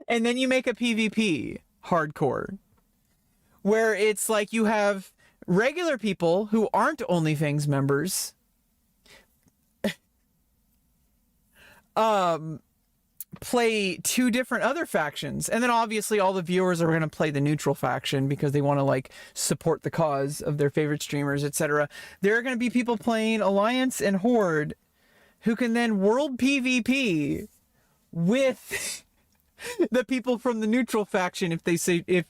And then you make a PvP hardcore, where it's like you have regular people who aren't OnlyFans members play 2 different other factions, and then obviously all the viewers are going to play the neutral faction because they want to like support the cause of their favorite streamers, etc. There are going to be people playing Alliance and Horde who can then world PvP with the people from the neutral faction if they say if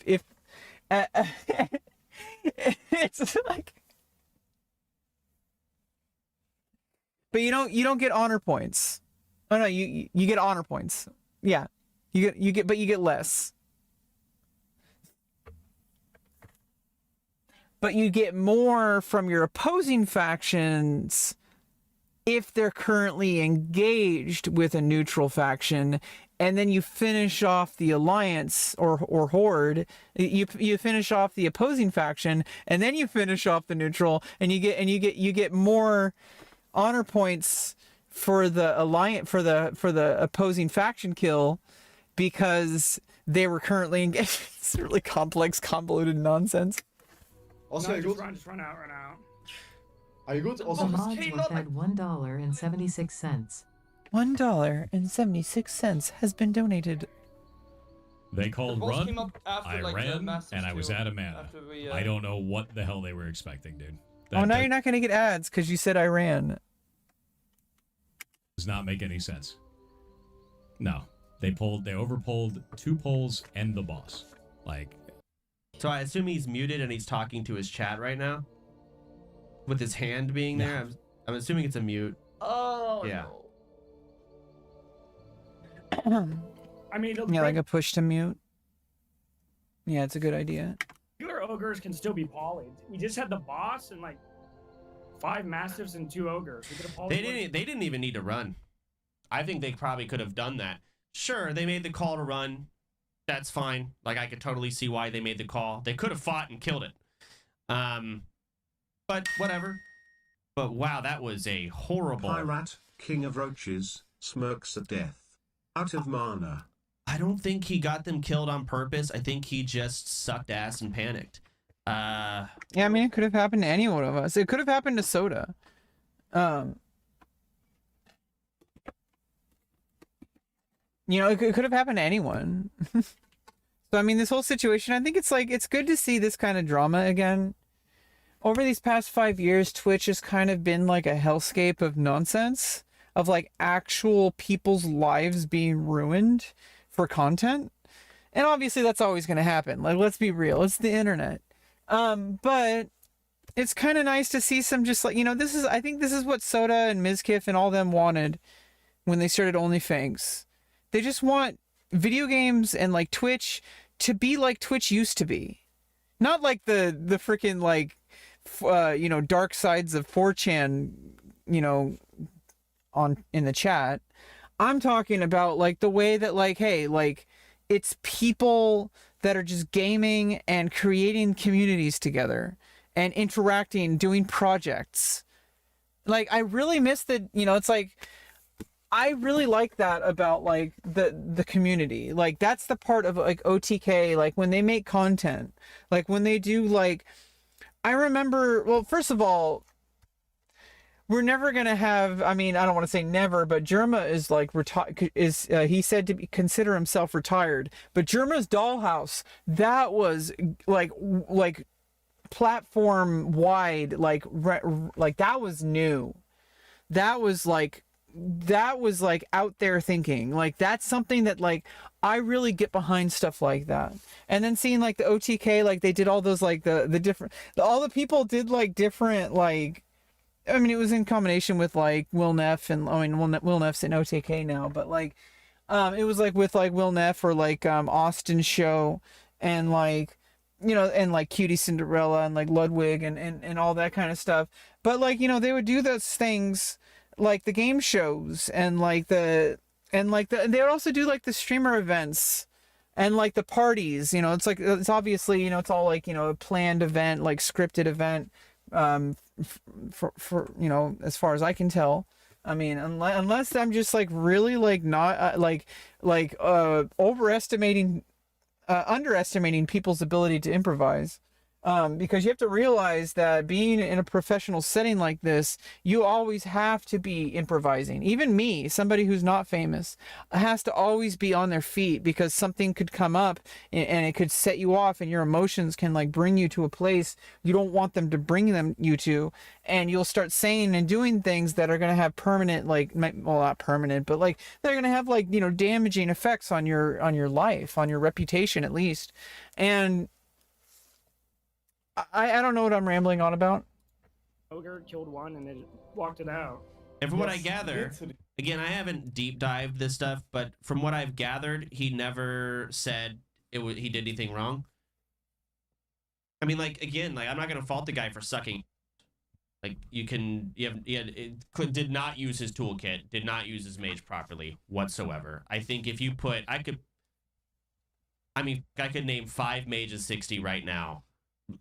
it's like, but you don't get honor points. Oh no, you get honor points. Yeah, you get less. But you get more from your opposing factions if they're currently engaged with a neutral faction, and then you finish off the alliance or horde. You finish off the opposing faction, and then you finish off the neutral, and you get more honor points for the alliance for the opposing faction kill because they were currently engaged. It's really complex, convoluted nonsense. Also, No, are you just good? run out. Are you good? The Also, boss Mods came will up fed $1.76. $1.76 has been donated. They called boss run. came up after, I like, the ran, Masters and I was too, out of mana. after we, I don't know what the hell they were expecting, dude. Oh, now That you're not going to get ads because you said I ran. does not make any sense. No, they overpulled 2 polls and the boss. Like, so I assume he's muted and he's talking to his chat right now, with his hand being there. I'm assuming it's a mute. Oh Yeah. no. I mean, Yeah, like a push to mute. Yeah, it's a good idea. regular ogres can still be polyed. We just had the boss and like 5 mastiffs and 2 ogres. We could have polyed. They didn't even need to run. I think they probably could have done that. Sure, they made the call to run. That's fine. Like, I could totally see why they made the call. They could have fought and killed it. But whatever. But wow, that was a horrible... Pirate, king of roaches, smirks at death. Out of mana. I don't think he got them killed on purpose. I think he just sucked ass and panicked. Yeah, I mean, it could have happened to any one of us. It could have happened to Soda. You know, it could have happened to anyone. So, I mean, this whole situation, I think it's like, it's good to see this kind of drama again. Over these past 5 years, Twitch has kind of been like a hellscape of nonsense, of like actual people's lives being ruined for content. And obviously that's always going to happen. Like, let's be real. It's the internet. But it's kind of nice to see some just like, you know, I think this is what Soda and Mizkif and all them wanted when they started OnlyFans. They just want video games and like Twitch to be like Twitch used to be. Not like the freaking like, you know, dark sides of 4chan, you know, in the chat. I'm talking about like the way that like, hey, like it's people that are just gaming and creating communities together and interacting, doing projects. Like, I really miss the, you know, it's like, I really like that about like the community. Like, that's the part of like OTK, like when they make content, like when they do like, I remember, well, first of all, we're never gonna have, I mean, I don't want to say never, but Jerma is like he said to consider himself retired. But Jerma's Dollhouse, that was like platform wide, like that was new. That was like out there thinking. Like, that's something that like I really get behind, stuff like that. And then seeing like the OTK, like they did all those like the different, all the people did like different, like, I mean, it was in combination with like Will Neff, and I mean, Will Neff's in OTK now, but like it was like with like Will Neff or like Austin Show and like, you know, and like Cutie Cinderella and like Ludwig and all that kind of stuff. But like, you know, they would do those things like the game shows and like they would also do like the streamer events and like the parties, you know, it's like, it's obviously, you know, it's all like, you know, a planned event, like scripted event, for you know, as far as I can tell. I mean, unless I'm just like really like not underestimating people's ability to improvise. Because you have to realize that being in a professional setting like this, you always have to be improvising. Even me, somebody who's not famous, has to always be on their feet, because something could come up and it could set you off, and your emotions can like bring you to a place you don't want them to bring you to, and you'll start saying and doing things that are going to have permanent, like, well, not permanent, but like they're going to have like, you know, damaging effects on your life, on your reputation at least. And I don't know what I'm rambling on about. Ogre killed one and then walked it out. And from what I gather, again, I haven't deep dived this stuff, but from what I've gathered, he never said he did anything wrong. I mean, like, again, like, I'm not gonna fault the guy for sucking. Like, did not use his toolkit, did not use his mage properly whatsoever. I think if you put, I could name 5 mages 60 right now.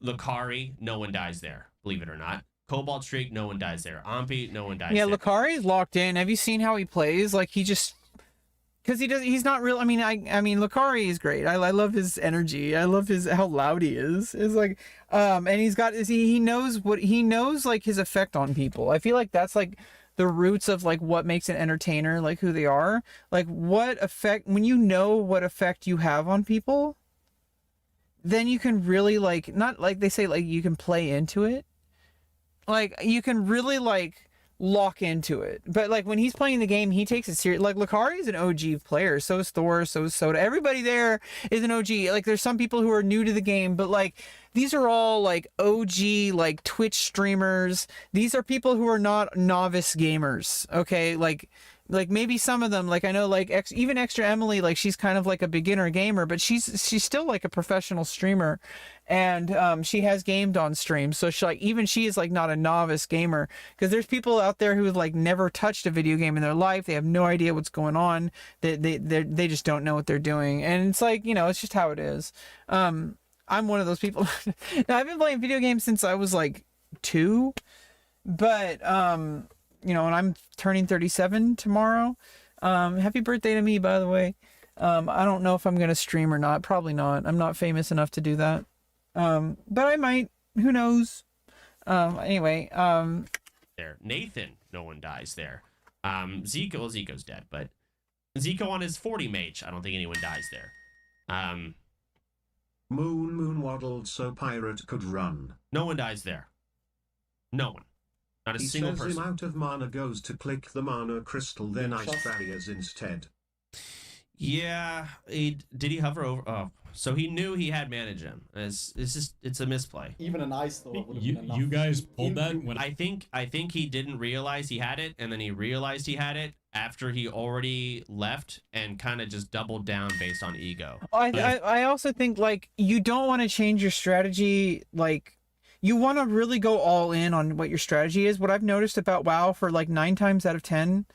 Lucari, no one dies there, believe it or not. Cobalt Streak, no one dies there. Ampi, no one dies there. Yeah, Lucari's locked in. Have you seen how he plays? Like, he just, because he's not real. I mean, Lucari is great. I love his energy. I love how loud he is. It's like, and he knows like his effect on people. I feel like that's like the roots of like what makes an entertainer, like who they are. Like, what effect, when you know what effect you have on people, then you can really like, not like they say, like you can play into it. Like, you can really like lock into it. But like when he's playing the game, he takes it serious. Like, Lucari is an OG player. So is Thor. So is Soda. Everybody there is an OG. Like, there's some people who are new to the game, but like these are all like OG, like Twitch streamers. These are people who are not novice gamers. Okay. Like, Like maybe some of them, like I know like even Extra Emily, like she's kind of like a beginner gamer, but she's still like a professional streamer, and she has gamed on stream, so she is like not a novice gamer, because there's people out there who like never touched a video game in their life. They have no idea what's going on. They just don't know what they're doing, and it's like, it's just how it is. I'm one of those people. Now, I've been playing video games since I was like 2, but and I'm turning 37 tomorrow. Happy birthday to me, by the way. I don't know if I'm going to stream or not. Probably not. I'm not famous enough to do that. But I might. Who knows? Anyway. There. Nathan, no one dies there. Zico's dead, but Zico on his 40 mage, I don't think anyone dies there. Moon waddled so pirate could run. No one dies there. No one. Not a He single says person. him out of mana goes to click the mana crystal, then ice Just- barriers instead. Yeah, did he hover over? Oh, so he knew he had mana gem. It's a misplay. Even an ice though would have You, been enough. you guys pulled that when I think he didn't realize he had it, and then he realized he had it after he already left and kind of just doubled down based on ego. I also think like you don't want to change your strategy. Like you want to really go all in on what your strategy is. What I've noticed about WoW for like 9 times out of 10,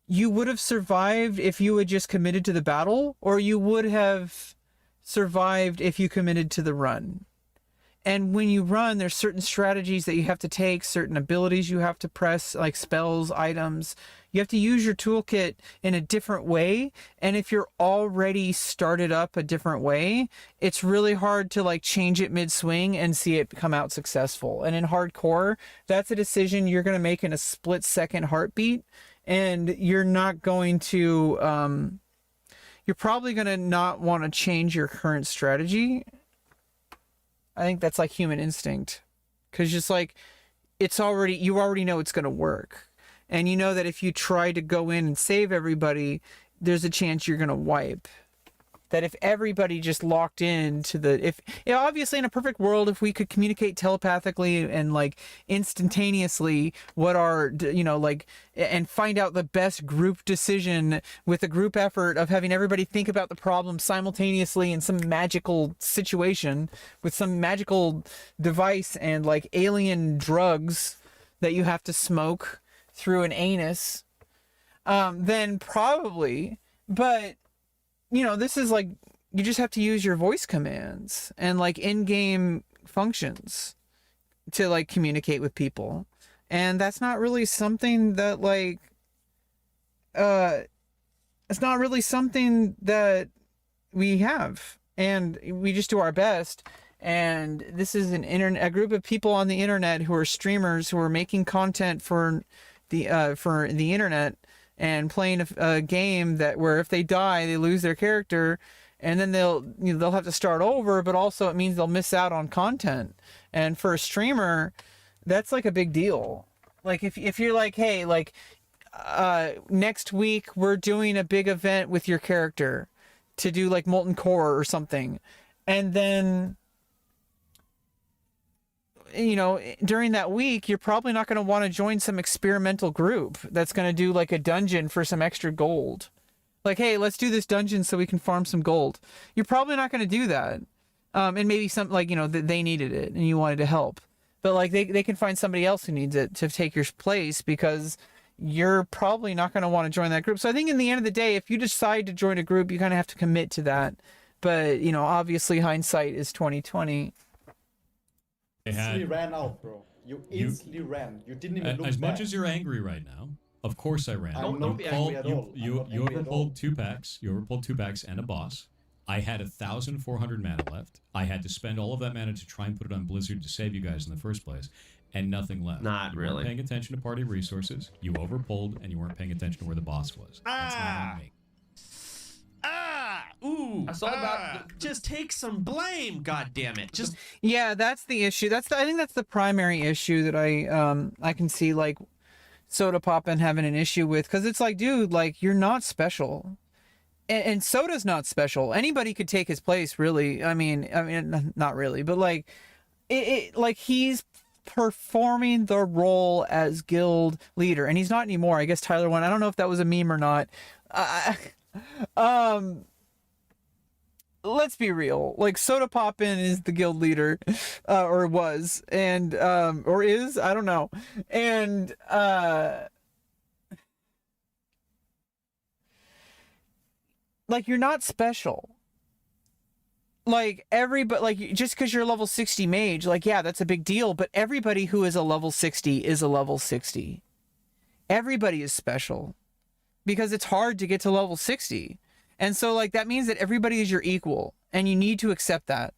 you would have survived if you had just committed to the battle, or you would have survived if you committed to the run. And when you run, there's certain strategies that you have to take, certain abilities you have to press, like spells, items. You have to use your toolkit in a different way. And if you're already started up a different way, it's really hard to like change it mid-swing and see it come out successful. And in hardcore, that's a decision you're going to make in a split-second heartbeat. And you're not going to, you're probably going to not want to change your current strategy. I think that's like human instinct, because just like you already know it's going to work, and you know that if you try to go in and save everybody, there's a chance you're going to wipe. That if everybody just locked in to obviously in a perfect world, if we could communicate telepathically and like instantaneously and find out the best group decision with a group effort of having everybody think about the problem simultaneously in some magical situation with some magical device and like alien drugs that you have to smoke through an anus, then probably, but this is like, you just have to use your voice commands and like in-game functions to like communicate with people. And that's not really something that like, it's not really something that we have, and we just do our best. And this is a group of people on the internet who are streamers who are making content for the internet, and playing a game where if they die, they lose their character, and then they'll have to start over, but also it means they'll miss out on content. And for a streamer, that's like a big deal. Like if you're like, hey, like next week we're doing a big event with your character to do like Molten Core or something, and then during that week, you're probably not going to want to join some experimental group that's going to do like a dungeon for some extra gold. Like, hey, let's do this dungeon so we can farm some gold. You're probably not going to do that. And maybe some like, they needed it and you wanted to help. But like they can find somebody else who needs it to take your place, because you're probably not going to want to join that group. So I think in the end of the day, if you decide to join a group, you kind of have to commit to that. But, obviously hindsight is 2020. Instantly ran out, bro. You instantly ran. You didn't even look as back. much as you're angry right now. Of course I ran. I'm not angry at all. You I'm not angry at all. overpulled 2 packs. You overpulled 2 packs and a boss. I had 1,400 mana left. I had to spend all of that mana to try and put it on Blizzard to save you guys in the first place, and nothing left. Not you really. weren't paying attention to party resources. You overpulled, and you weren't paying attention to where the boss was. That's not on me. Ooh. I saw about just take some blame, god damn it. Just Yeah, that's the issue. I think that's the primary issue that I can see like Soda Poppin' having an issue with, because it's like, dude, like you're not special, and Soda's not special. Anybody could take his place, really. I mean, not really, but like it like he's performing the role as guild leader, and he's not anymore. I guess Tyler won. I don't know if that was a meme or not. Let's be real. Like, Soda Poppin is the guild leader, or was, and or is, I don't know. And like, you're not special. Like, everybody, like, just because you're a level 60 mage, like, yeah, that's a big deal, but everybody who is a level 60 is a level 60. Everybody is special because it's hard to get to level 60. And so, like, that means that everybody is your equal, and you need to accept that.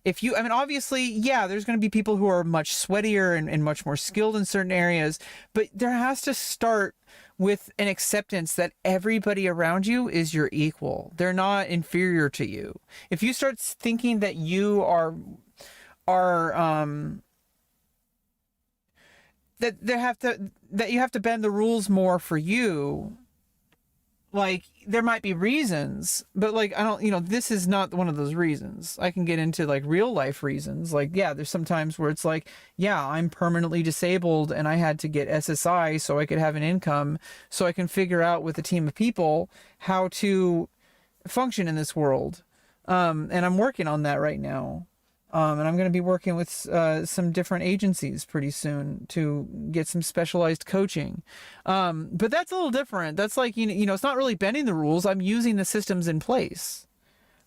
If you, I mean, obviously, yeah, there's going to be people who are much sweatier and much more skilled in certain areas, but there has to start with an acceptance that everybody around you is your equal. They're not inferior to you. If you start thinking that you are that you have to bend the rules more for you, like, there might be reasons, but, like, I don't, you know, this is not one of those reasons. I can get into, like, real life reasons. Like, yeah, there's some times where it's like, yeah, I'm permanently disabled and I had to get SSI so I could have an income, so I can figure out with a team of people how to function in this world. And I'm working on that right now. And I'm going to be working with some different agencies pretty soon to get some specialized coaching. But that's a little different. That's like, you know, it's not really bending the rules. I'm using the systems in place.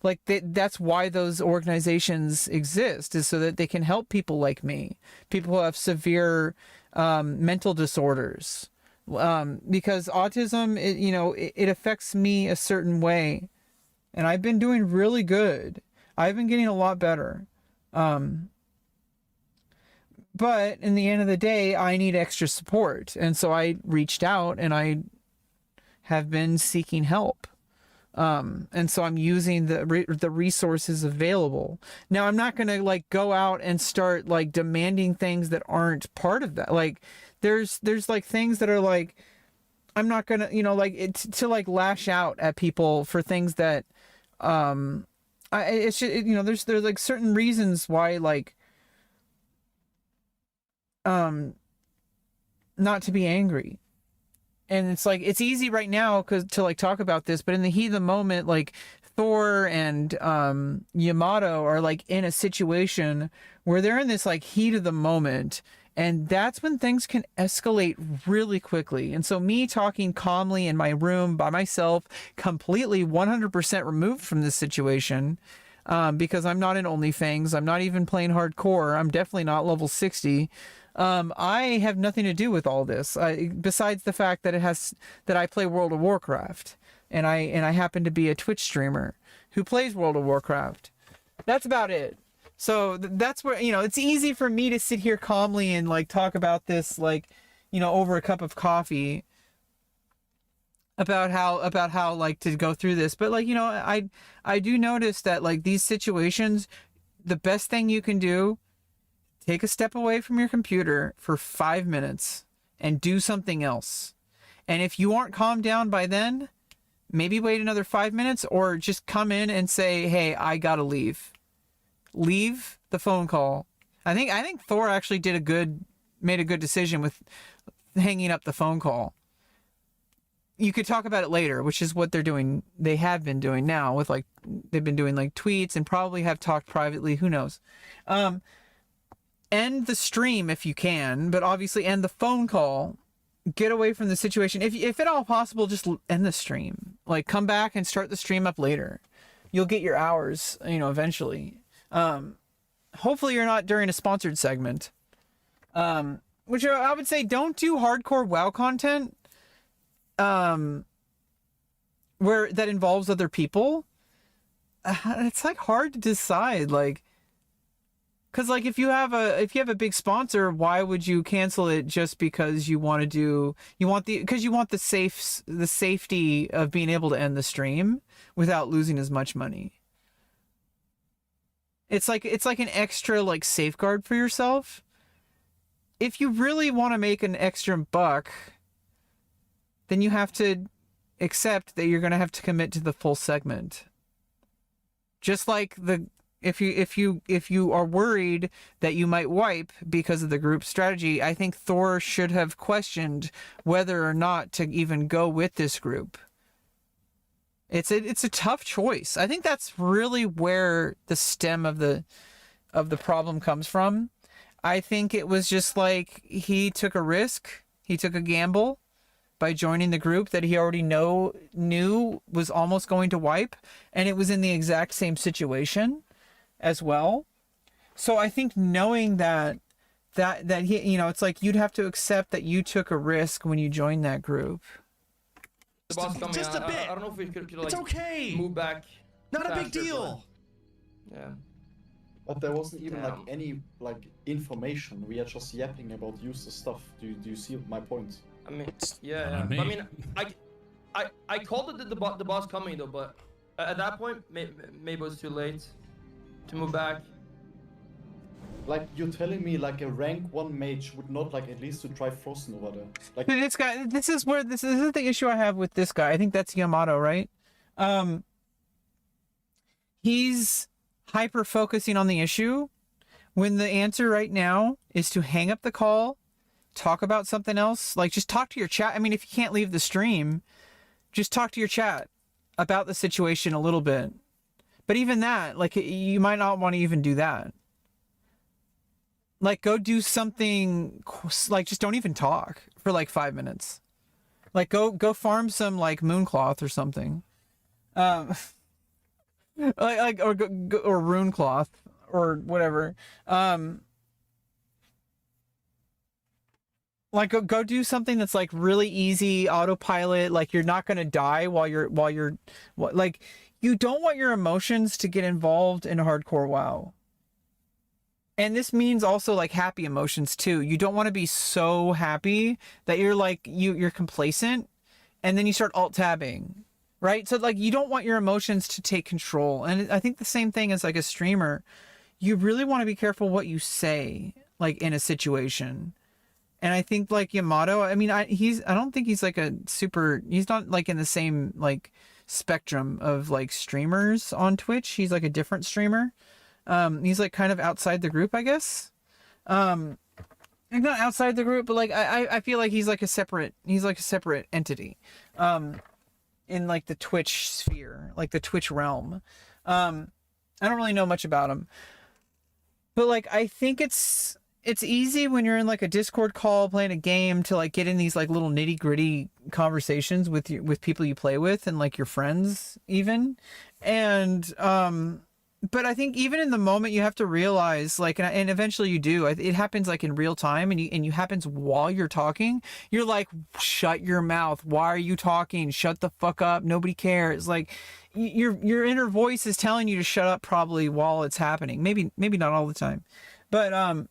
Like, that's why those organizations exist, is so that they can help people like me, people who have severe mental disorders. Because autism, it affects me a certain way. And I've been doing really good. I've been getting a lot better. But in the end of the day, I need extra support. And so I reached out and I have been seeking help. And so I'm using the resources available. Now, I'm not going to, like, go out and start, like, demanding things that aren't part of that. Like, there's like things that are like, I'm not going to, like, to like lash out at people for things that, there's like certain reasons why, like, not to be angry. And it's like, it's easy right now to like talk about this, but in the heat of the moment, like, Thor and Yamato are, like, in a situation where they're in this, like, heat of the moment, and that's when things can escalate really quickly. And so me talking calmly in my room by myself, completely 100% removed from this situation, because I'm not in OnlyFans, I'm not even playing hardcore, I'm definitely not level 60. I have nothing to do with all this, besides the fact that that I play World of Warcraft, and I happen to be a Twitch streamer who plays World of Warcraft. That's about it. So that's where, it's easy for me to sit here calmly and, like, talk about this, like, over a cup of coffee about how like to go through this. But, like, I do notice that, like, these situations, the best thing you can do, take a step away from your computer for 5 minutes and do something else. And if you aren't calmed down by then, maybe wait another 5 minutes, or just come in and say, hey, I gotta leave. Leave the phone call. I think Thor actually made a good decision with hanging up the phone call. You could talk about it later, which is what they're doing. They have been doing now with, like, they've been doing, like, tweets, and probably have talked privately. Who knows? End the stream if you can, but obviously end the phone call. Get away from the situation. If at all possible, just end the stream. Like, come back and start the stream up later. You'll get your hours, eventually. Hopefully you're not during a sponsored segment. Which I would say, don't do hardcore WoW content where that involves other people. It's, like, hard to decide, like, because, like, if you have a big sponsor, why would you cancel it just because you want the safety of being able to end the stream without losing as much money. It's like an extra, like, safeguard for yourself. If you really want to make an extra buck, then you have to accept that you're going to have to commit to the full segment. Just like if you are worried that you might wipe because of the group strategy, I think Thor should have questioned whether or not to even go with this group. It's a tough choice. I think that's really where the stem of the problem comes from. I think it was just like he took a risk, he took a gamble by joining the group that he already knew was almost going to wipe, and it was in the exact same situation as well. So I think knowing that he, you know, it's like you'd have to accept that you took a risk when you joined that group. The boss coming. Just a bit. I don't know if we could like It's okay. move back. Not a big faster, deal. but- Yeah. But there wasn't even like Damn. any like information. We are just yapping about useless stuff. Do you see my point? I mean, yeah. Not But me. I mean, I called it the boss coming though, but at that point, maybe it was too late to move back. Like you're telling me like a rank 1 mage would not like at least to try Frozen over there. Like This guy, this is the issue I have with this guy. I think that's Yamato, right? He's hyper focusing on the issue when the answer right now is to hang up the call, talk about something else. Like just talk to your chat. I mean, if you can't leave the stream, just talk to your chat about the situation a little bit. But even that, like you might not want to even do that. Like go do something, like just don't even talk for like 5 minutes. Like go farm some like mooncloth or something. Like or rune cloth or whatever. Like go do something that's like really easy autopilot. Like you're not gonna die while you're like you don't want your emotions to get involved in hardcore WoW. And this means also like happy emotions too. You don't want to be so happy that you're like you're complacent and then you start alt tabbing, right? So like you don't want your emotions to take control. And I think the same thing as like a streamer, you really want to be careful what you say like in a situation. And I think like Yamato, I mean I don't think he's like he's not like in the same like spectrum of like streamers on Twitch. He's like a different streamer. He's like kind of outside the group, I guess. Not outside the group, but like I feel like he's like a separate entity. In like the Twitch sphere, like the Twitch realm. I don't really know much about him. But like I think it's easy when you're in like a Discord call playing a game to like get in these like little nitty-gritty conversations with people you play with and like your friends even. And but I think even in the moment you have to realize like, and eventually you do, it happens like in real time and you happens while you're talking. You're like, shut your mouth. Why are you talking? Shut the fuck up. Nobody cares. Like your inner voice is telling you to shut up probably while it's happening. Maybe not all the time, but,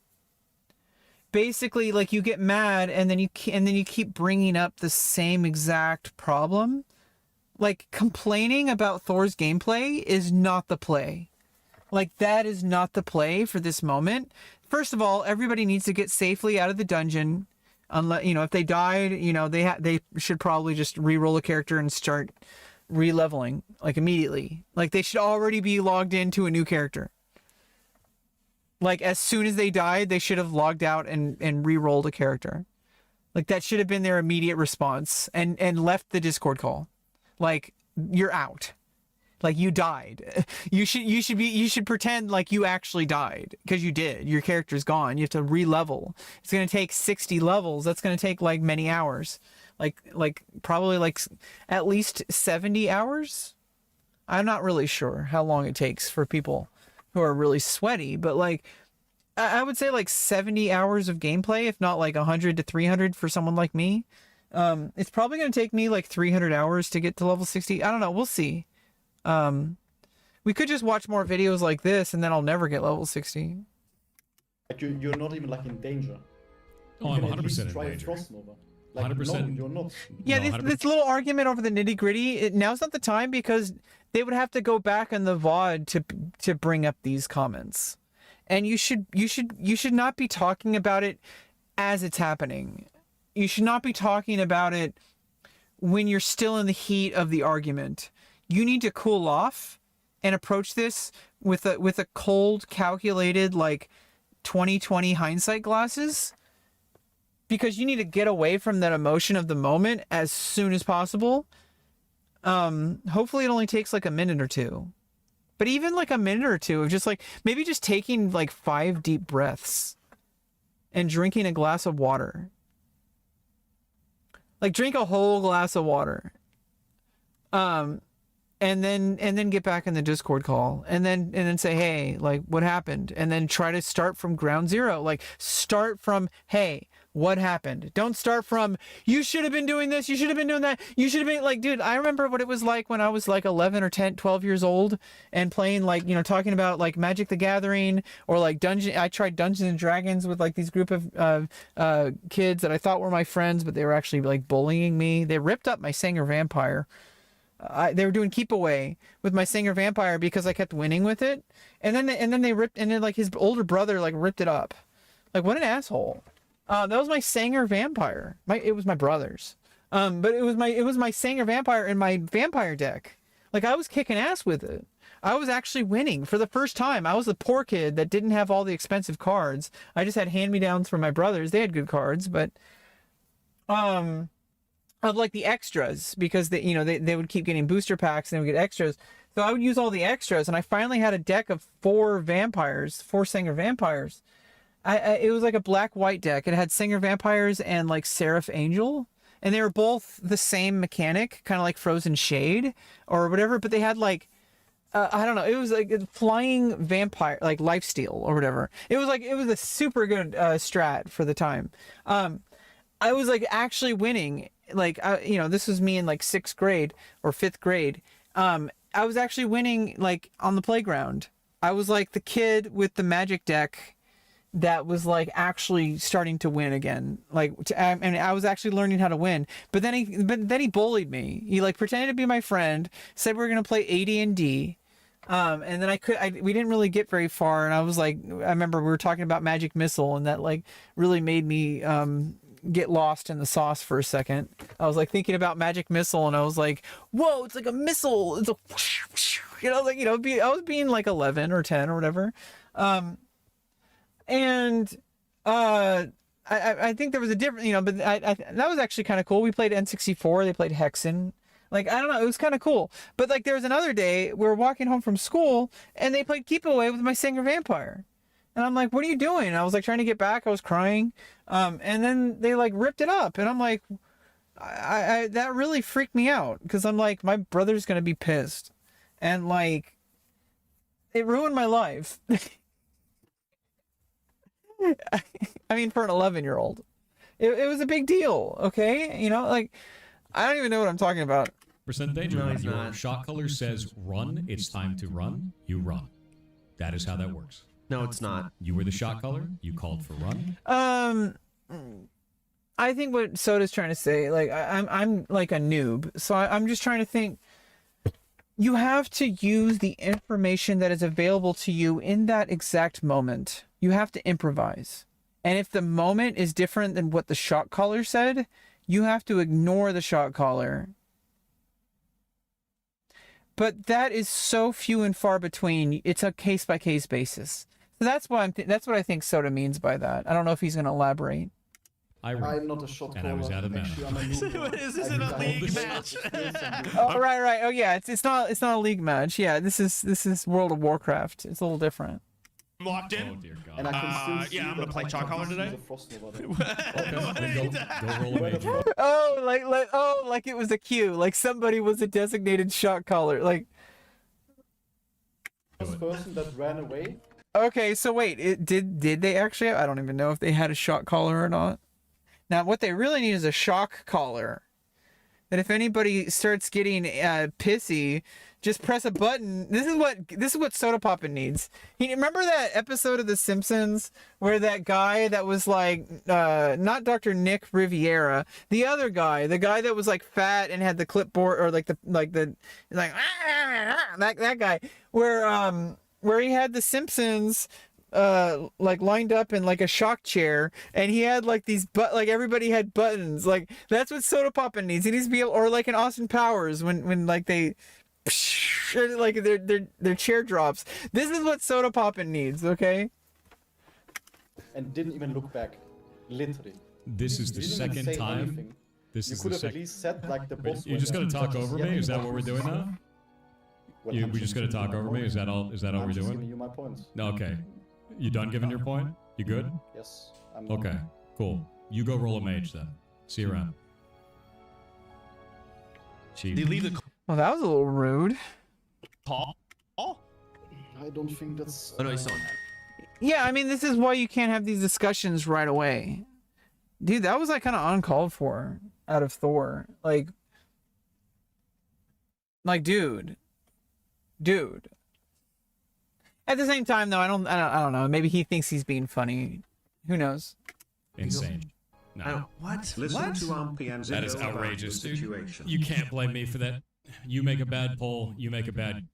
basically like you get mad and then you keep bringing up the same exact problem. Like complaining about Thor's gameplay is not the play. Like that is not the play for this moment. First of all, everybody needs to get safely out of the dungeon. Unless, you know, if they died, you know, they should probably just re-roll a character and start re-leveling like immediately. Like they should already be logged into a new character. Like as soon as they died, they should have logged out and re-rolled a character. Like that should have been their immediate response and left the Discord call. Like you're out. Like you died. You should pretend like you actually died because you did. Your character's gone. You have to re-level. It's going to take 60 levels. That's going to take like many hours. Like probably like at least 70 hours. I'm not really sure how long it takes for people who are really sweaty, but like I would say like 70 hours of gameplay, if not like 100 to 300 for someone like me. It's probably going to take me like 300 hours to get to level 60. I don't know. We'll see. We could just watch more videos like this and then I'll never get level 60. Like you're not even like in danger. Oh, You I'm can at least 100% in try danger. Frozen over. Like 100%. no, you're not. Yeah, No, this little argument over the nitty gritty, now's not the time because they would have to go back in the VOD to bring up these comments. And you should not be talking about it as it's happening. You should not be talking about it when you're still in the heat of the argument. You need to cool off and approach this with a cold, calculated, like 2020 hindsight glasses, because you need to get away from that emotion of the moment as soon as possible. Hopefully it only takes like a minute or two. But even like a minute or two of just like maybe just taking like 5 deep breaths and drinking a glass of water. Like drink a whole glass of water. And then get back in the Discord call and then say, hey, like what happened? And then try to start from ground zero. Like start from, hey, what happened? Don't start from, you should have been doing this, you should have been doing that, you should have been like, dude, I remember what it was like when I was like 11 or 10, 12 years old and playing like, you know, talking about like Magic the Gathering or like I tried Dungeons and Dragons with like these group of kids that I thought were my friends, but they were actually like bullying me. They ripped up my Sanger Vampire. They were doing keep away with my Sanger Vampire because I kept winning with it. And then they ripped, and then like his older brother like ripped it up. Like what an asshole. That was my Sanger Vampire. It was my brother's. But it was my Sanger Vampire in my vampire deck. Like I was kicking ass with it. I was actually winning for the first time. I was the poor kid that didn't have all the expensive cards. I just had hand-me-downs from my brothers. They had good cards, but of like the extras, because they would keep getting booster packs and they would get extras. So I would use all the extras, and I finally had a deck of 4 Sanger Vampires. It was like a black-white deck. It had Sanger Vampires and like Seraph Angel, and they were both the same mechanic, kind of like Frozen Shade or whatever, but they had like I don't know, it was like a flying vampire, like lifesteal or whatever. It was a super good strat for the time. I was like actually winning. Like this was me in like 6th grade or 5th grade. I was actually winning like on the playground. I was like the kid with the magic deck that was like actually starting to win again. Like, I was actually learning how to win. But then he bullied me. He like pretended to be my friend, said we were gonna play AD&D, and then we didn't really get very far. And I was like, I remember we were talking about Magic Missile, and that like really made me get lost in the sauce for a second. I was like thinking about Magic Missile, and I was like, whoa, it's like a missile. It's a I was being like 11 or 10 or whatever. And I think there was a different, but that was actually kind of cool. We played N64. They played Hexen. Like, I don't know. It was kind of cool. But like there was another day we were walking home from school and they played Keep Away with my Sanger Vampire. And I'm like, what are you doing? And I was like trying to get back. I was crying. And then they like ripped it up. And I'm like, that really freaked me out, because I'm like, my brother's going to be pissed. And like, it ruined my life. I mean, for an 11-year-old, it was a big deal. Okay, like I don't even know what I'm talking about. Percent danger. No, When he's your not. shot color says run, it's time to run. You run. That is how that works. No, it's not. You were the shot color. You called for run. I think what Soda's trying to say, like I'm like a noob, so I'm just trying to think. You have to use the information that is available to you in that exact moment. You have to improvise. And if the moment is different than what the shot caller said, you have to ignore the shot caller. But that is so few and far between. It's a case-by-case basis. So that's what I think Soda means by that. I don't know if he's going to elaborate. I'm not a shot And I was out of mana. Actually, I'm a noob. This isn't a league match. Oh, right. Oh, yeah. It's not a league match. Yeah, this is World of Warcraft. It's a little different. Locked Oh in. dear God. And I can still see yeah, I'm gonna that play my Chalk Collar cousin today. is a Frost Nova. Then go roll a major. Oh, like it was a queue. Like somebody was a designated shot caller. Like, First person that ran away. okay, so wait, did they actually? I don't even know if they had a shot caller or not. Now, what they really need is a shock collar. That if anybody starts getting pissy, just press a button. This is what Soda Poppin needs. Remember that episode of The Simpsons where that guy that was like not Dr. Nick Riviera, the other guy, the guy that was like fat and had the clipboard, or that guy where he had the Simpsons like lined up in like a shock chair, and he had like these like everybody had buttons. Like that's what Soda Poppin needs. He needs to be able, or like in Austin Powers when like they like their chair drops. This is what Soda Poppin needs, okay? And didn't even look back. Literally. This is the Didn't even second say time. anything. This You is could the have at second. least said like the boss. You're just gonna talk over me? Is that what we're doing now? Well, You, I'm we just gonna talk over me? Is that all? Is that all I'm we're just giving doing? you my points. No, okay. You done giving your point? You good? Yes. I'm done. Okay. Cool. You go roll a mage then. See you around. They Chief. leave the Well, that was a little rude. call. I don't think that's. Oh no, he's still on. Yeah, I mean, this is why you can't have these discussions right away. Dude, that was like kind of uncalled for out of Thor. Like, dude. At the same time, though, I don't know. Maybe he thinks he's being funny. Who knows? Insane. No. What? Listen to Ampy and That is Zico about the outrageous, dude. situation. You can't blame me for that. You make a bad poll. You make a bad.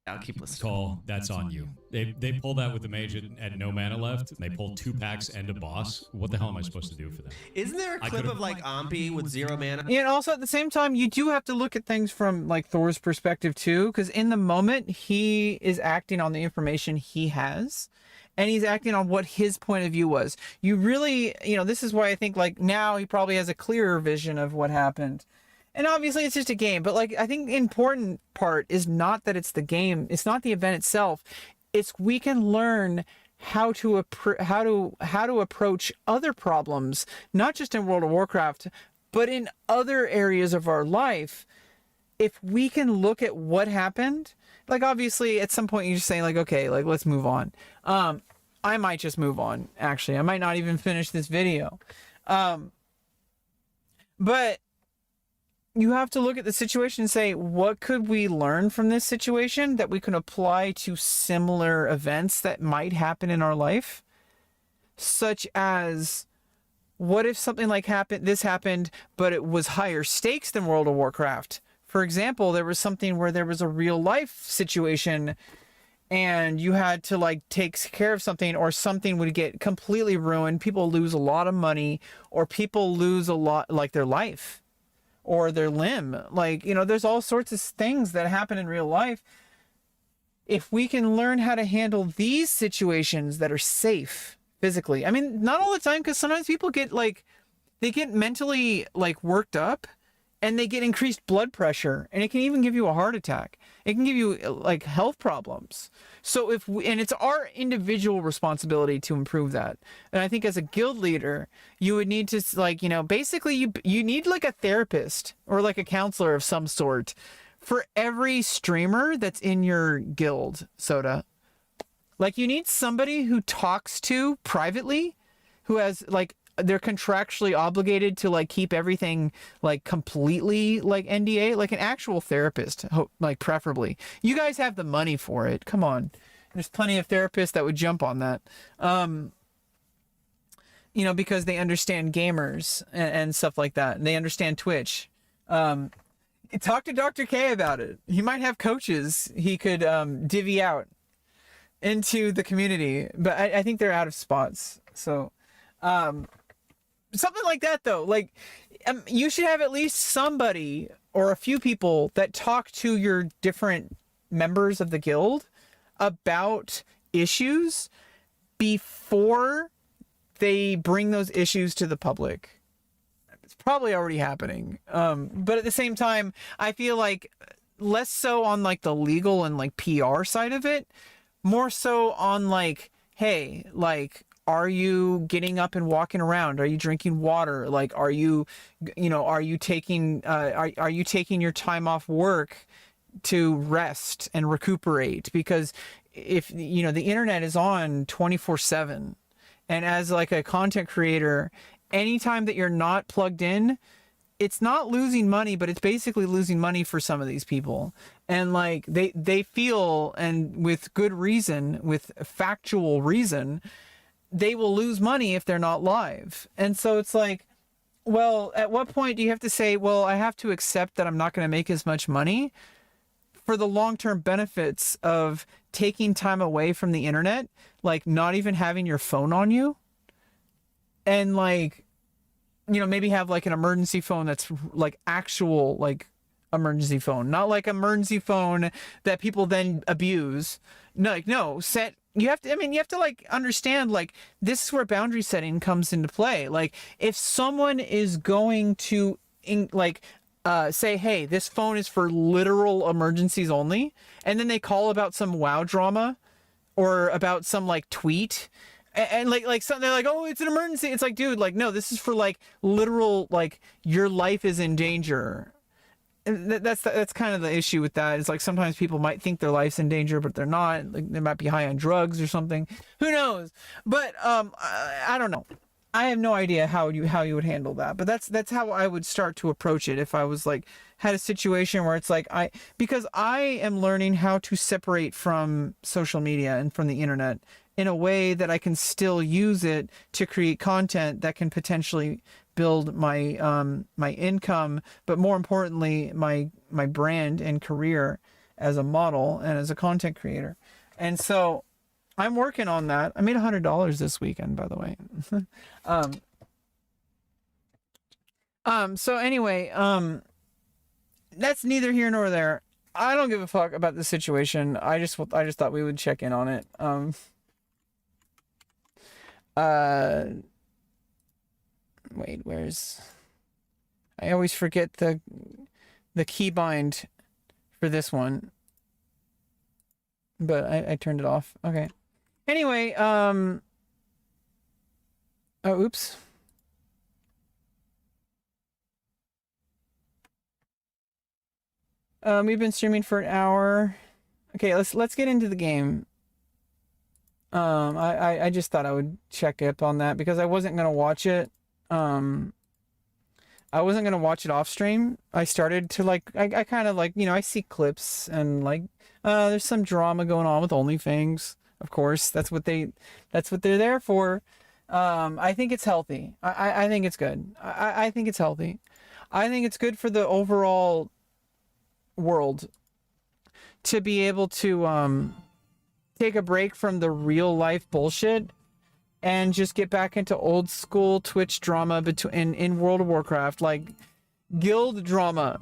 I'll keep listening. Call. That's on you. They pulled that with the mage at no mana left. And they pulled 2 packs and a boss. What the hell am I supposed to do for them? Isn't there a I clip could've- of like Ampy with 0 mana? Yeah, and also at the same time, you do have to look at things from like Thor's perspective too, because in the moment he is acting on the information he has, and he's acting on what his point of view was. You really, this is why I think like now he probably has a clearer vision of what happened. And obviously it's just a game, but like I think the important part is not that it's the game, it's not the event itself. It's we can learn how to approach other problems, not just in World of Warcraft, but in other areas of our life. If we can look at what happened, like obviously at some point you just say like, okay, like let's move on. I might just move on. Actually, I might not even finish this video. But you have to look at the situation and say, what could we learn from this situation that we can apply to similar events that might happen in our life? Such as, what if something like this happened, but it was higher stakes than World of Warcraft? For example, there was something where there was a real life situation and you had to like take care of something, or something would get completely ruined. People lose a lot of money, or people lose a lot, like their life or their limb. Like, there's all sorts of things that happen in real life. If we can learn how to handle these situations that are safe physically, I mean, not all the time, because sometimes people get like, they get mentally like worked up and they get increased blood pressure, and it can even give you a heart attack. It can give you like health problems. So and it's our individual responsibility to improve that. And I think as a guild leader, you would need to like, basically you need like a therapist or like a counselor of some sort for every streamer that's in your guild, Soda. Like you need somebody who talks to privately, who has like, they're contractually obligated to like keep everything like completely like NDA, like an actual therapist, like preferably. You guys have the money for it. Come on. There's plenty of therapists that would jump on that. Because they understand gamers and stuff like that. And they understand Twitch. Talk to Dr. K about it. He might have coaches he could divvy out into the community, but I think they're out of spots. So, something like that though, like you should have at least somebody or a few people that talk to your different members of the guild about issues before they bring those issues to the public. It's probably already happening. But at the same time, I feel like less so on like the legal and like PR side of it, more so on like, hey, like, are you getting up and walking around? Are you drinking water? Like, are you taking your time off work to rest and recuperate? Because if, the internet is on 24/7, and as like a content creator, anytime that you're not plugged in, it's not losing money, but it's basically losing money for some of these people. And like they feel, and with good reason, with factual reason, they will lose money if they're not live. And so it's like, well, at what point do you have to say, well, I have to accept that I'm not going to make as much money for the long-term benefits of taking time away from the internet, like not even having your phone on you, and like you know, maybe have like an emergency phone that's like actual like emergency phone, not like emergency phone that people then abuse. No, like, no, set. You have to, I mean, you have to like understand, like, this is where boundary setting comes into play. Like, if someone is going to say, hey, this phone is for literal emergencies only, and then they call about some WoW drama or about some like tweet, and like something, they're like, oh, it's an emergency. It's like, dude, like, no, this is for like literal, like, your life is in danger. And that's kind of the issue with that. Is like sometimes people might think their life's in danger, but they're not. Like, they might be high on drugs or something. Who knows? But I don't know. I have no idea how you would handle that. But that's how I would start to approach it if I was like had a situation where it's like because I am learning how to separate from social media and from the internet in a way that I can still use it to create content that can potentially build my my income, but more importantly, my brand and career as a model and as a content creator. And so I'm working on that. I made $100 this weekend, by the way. So anyway, that's neither here nor there. I don't give a fuck about the situation. I just thought we would check in on it. Wait, where's... I always forget the keybind for this one. But I turned it off. Okay. Anyway, oh, oops. We've been streaming for an hour. Okay, let's get into the game. I just thought I would check up on that because I wasn't gonna watch it. I wasn't gonna watch it off stream. I started to like, I kind of like, you know, I see clips and like, there's some drama going on with OnlyFans. Of course, that's what they're there for. I think it's healthy. I think it's good. I think it's healthy. I think it's good for the overall world to be able to take a break from the real life bullshit and just get back into old school Twitch drama in World of Warcraft, like guild drama.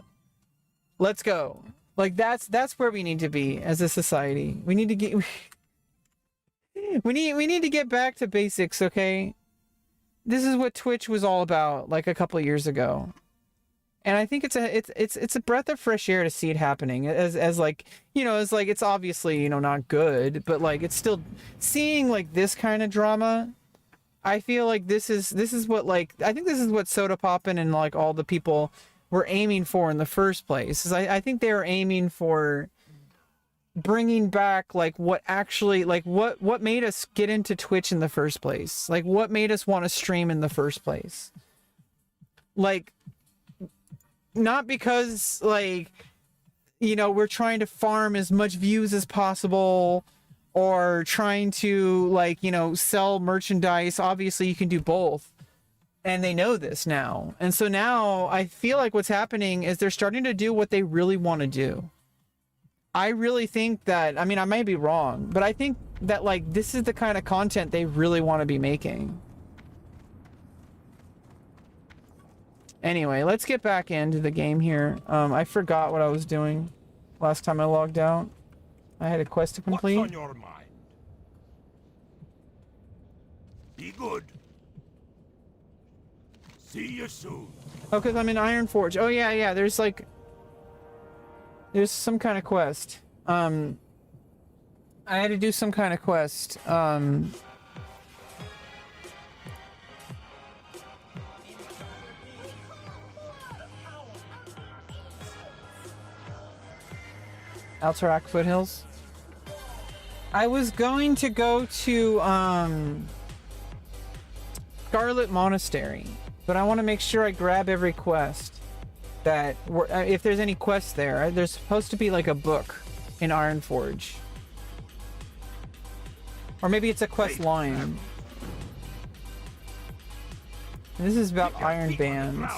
Let's go. Like that's where we need to be as a society. We need to get we need to get back to basics, okay? This is what Twitch was all about like a couple of years ago. And I think it's a breath of fresh air to see it happening as like, you know, as like, it's obviously, you know, not good, but like it's still seeing like this kind of drama. I feel like this is what, like, I think this is what Soda Poppin' and like all the people were aiming for in the first place. Is I think they were aiming for bringing back like what actually, like what made us get into Twitch in the first place? Like what made us want to stream in the first place? Like, not because like, you know, we're trying to farm as much views as possible or trying to like, you know, sell merchandise. Obviously you can do both. And they know this now. And so now I feel like what's happening is they're starting to do what they really want to do. I really think that, I mean, I might be wrong, but I think that like this is the kind of content they really want to be making. Anyway, let's get back into the game here. I forgot what I was doing last time I logged out. I had a quest to complete. What's on your mind? Be good. See you soon. Oh, because I'm in Iron Forge. Oh, yeah, there's some kind of quest. I had to do some kind of quest. Alterac Foothills. I was going to go to Scarlet Monastery, but I want to make sure I grab every quest that if there's any quests there. There's supposed to be like a book in Iron Forge, or maybe it's a quest line. This is about iron bands.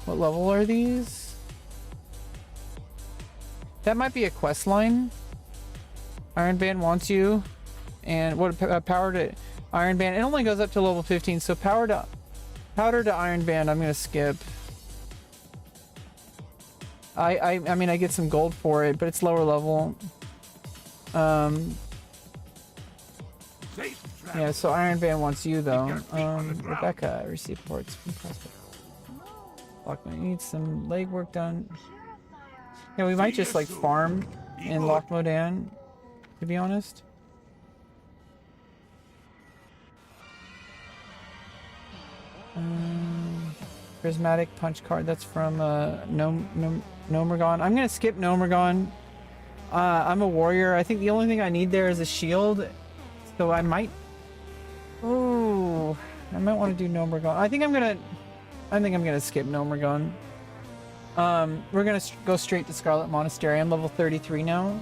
What level are these? That might be a quest line. Iron Band wants you, and what power to Iron Band. It only goes up to level 15, so powder to Iron Band, I'm gonna skip. I mean, I get some gold for it, but it's lower level. Yeah, so Iron Band wants you though. Rebecca, receive reports from prospect. Lockman needs some legwork done. Yeah, we might just like farm in Lockmodan, to be honest. Prismatic punch card. That's from Nomergon. I'm gonna skip Nomergon. I'm a warrior. I think the only thing I need there is a shield, so I might. Oh, I might want to do Nomergon. I think I'm gonna skip Nomergon. We're gonna go straight to Scarlet Monastery. I'm level 33 now.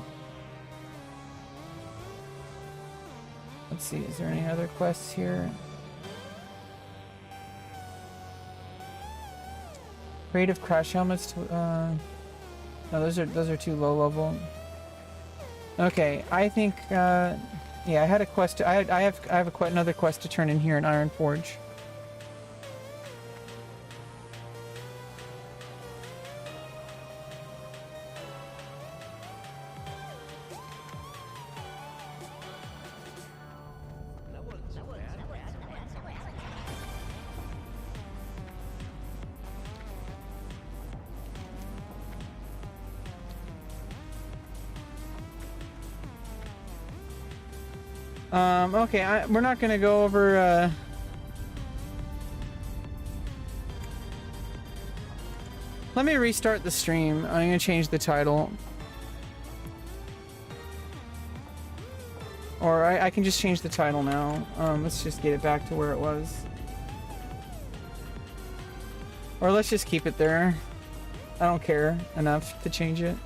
Let's see. Is there any other quests here? Creative crash helmets. No, those are too low level. Okay, I think. Yeah, I had a quest. I have another quest to turn in here in Iron Forge. Okay, we're not gonna go over, Let me restart the stream. I'm gonna change the title. Or I can just change the title now. Let's just get it back to where it was. Or let's just keep it there. I don't care enough to change it.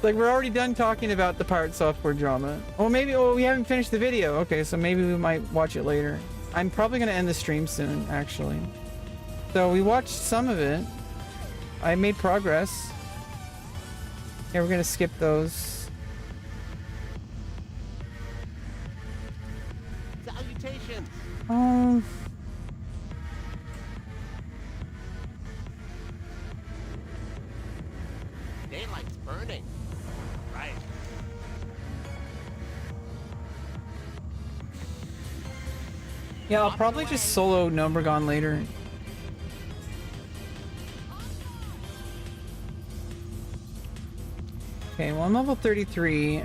Like, we're already done talking about the PirateSoftware drama. Well, maybe, we haven't finished the video. Okay, so maybe we might watch it later. I'm probably going to end the stream soon, actually. So we watched some of it. I made progress. Yeah, we're going to skip those. Salutations. Daylight's burning. Right. Yeah, I'll probably just solo Nomergon later. Okay, well, I'm level 33.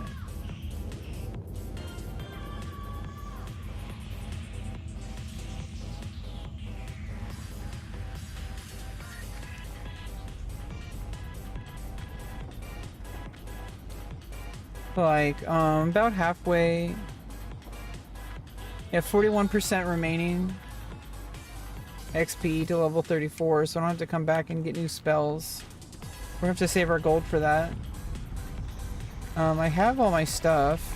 Like, about halfway. Yeah, 41% remaining. XP to level 34, so I don't have to come back and get new spells. We're gonna have to save our gold for that. I have all my stuff.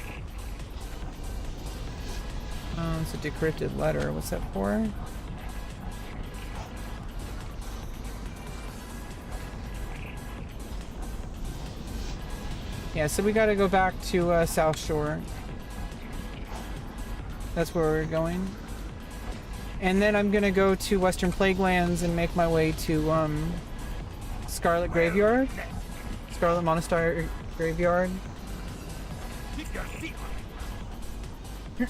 It's a decrypted letter. What's that for? Yeah, so we gotta go back to South Shore. That's where we're going. And then I'm gonna go to Western Plaguelands and make my way to Scarlet Graveyard. Scarlet Monastery Graveyard.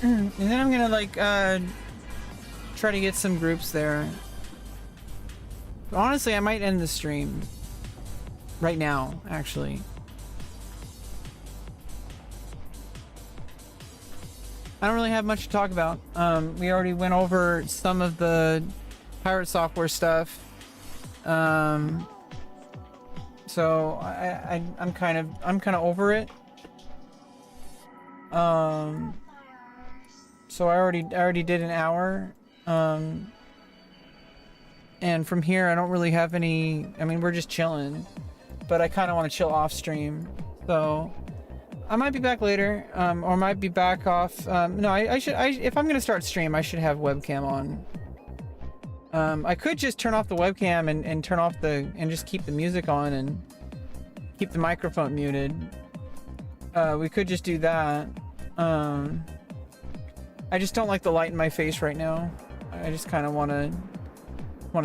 And then I'm gonna like try to get some groups there. Honestly, I might end the stream right now, actually. I don't really have much to talk about. We already went over some of the PirateSoftware stuff. So I'm kind of over it. So I already did an hour. And from here I don't really have any. I mean, we're just chilling, but I kind of want to chill off stream. So I might be back later, or might be back off. No, if I'm gonna start stream, I should have webcam on. I could just turn off the webcam and turn off and just keep the music on and keep the microphone muted. We could just do that. I just don't like the light in my face right now. I just kind of want to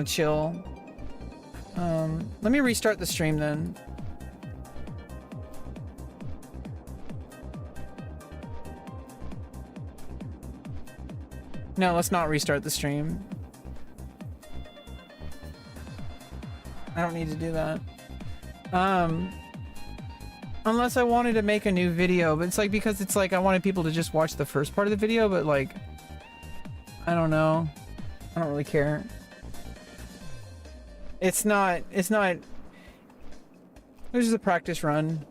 chill. Let me restart the stream then. No, let's not restart the stream. I don't need to do that. Unless I wanted to make a new video, but it's like, because it's like I wanted people to just watch the first part of the video, but like, I don't know. I don't really care. It's not, this is a practice run.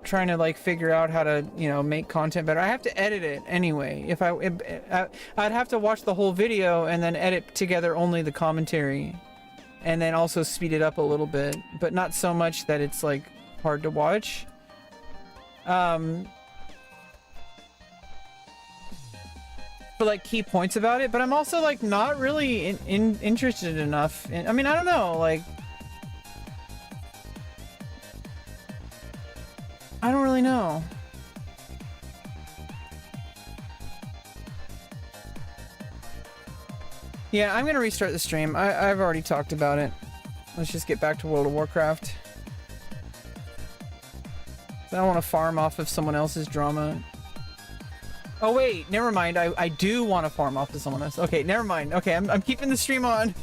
Trying to like figure out how to, you know, make content better. I have to edit it anyway. I'd have to watch the whole video and then edit together only the commentary. And then also speed it up a little bit, but not so much that it's like hard to watch. For like key points about it, but I'm also like not really interested enough in, I mean, I don't know, like I don't really know. Yeah, I'm gonna restart the stream. I've already talked about it. Let's just get back to World of Warcraft. I don't want to farm off of someone else's drama. Oh wait, never mind. I do want to farm off of someone else. Okay, never mind. Okay, I'm keeping the stream on.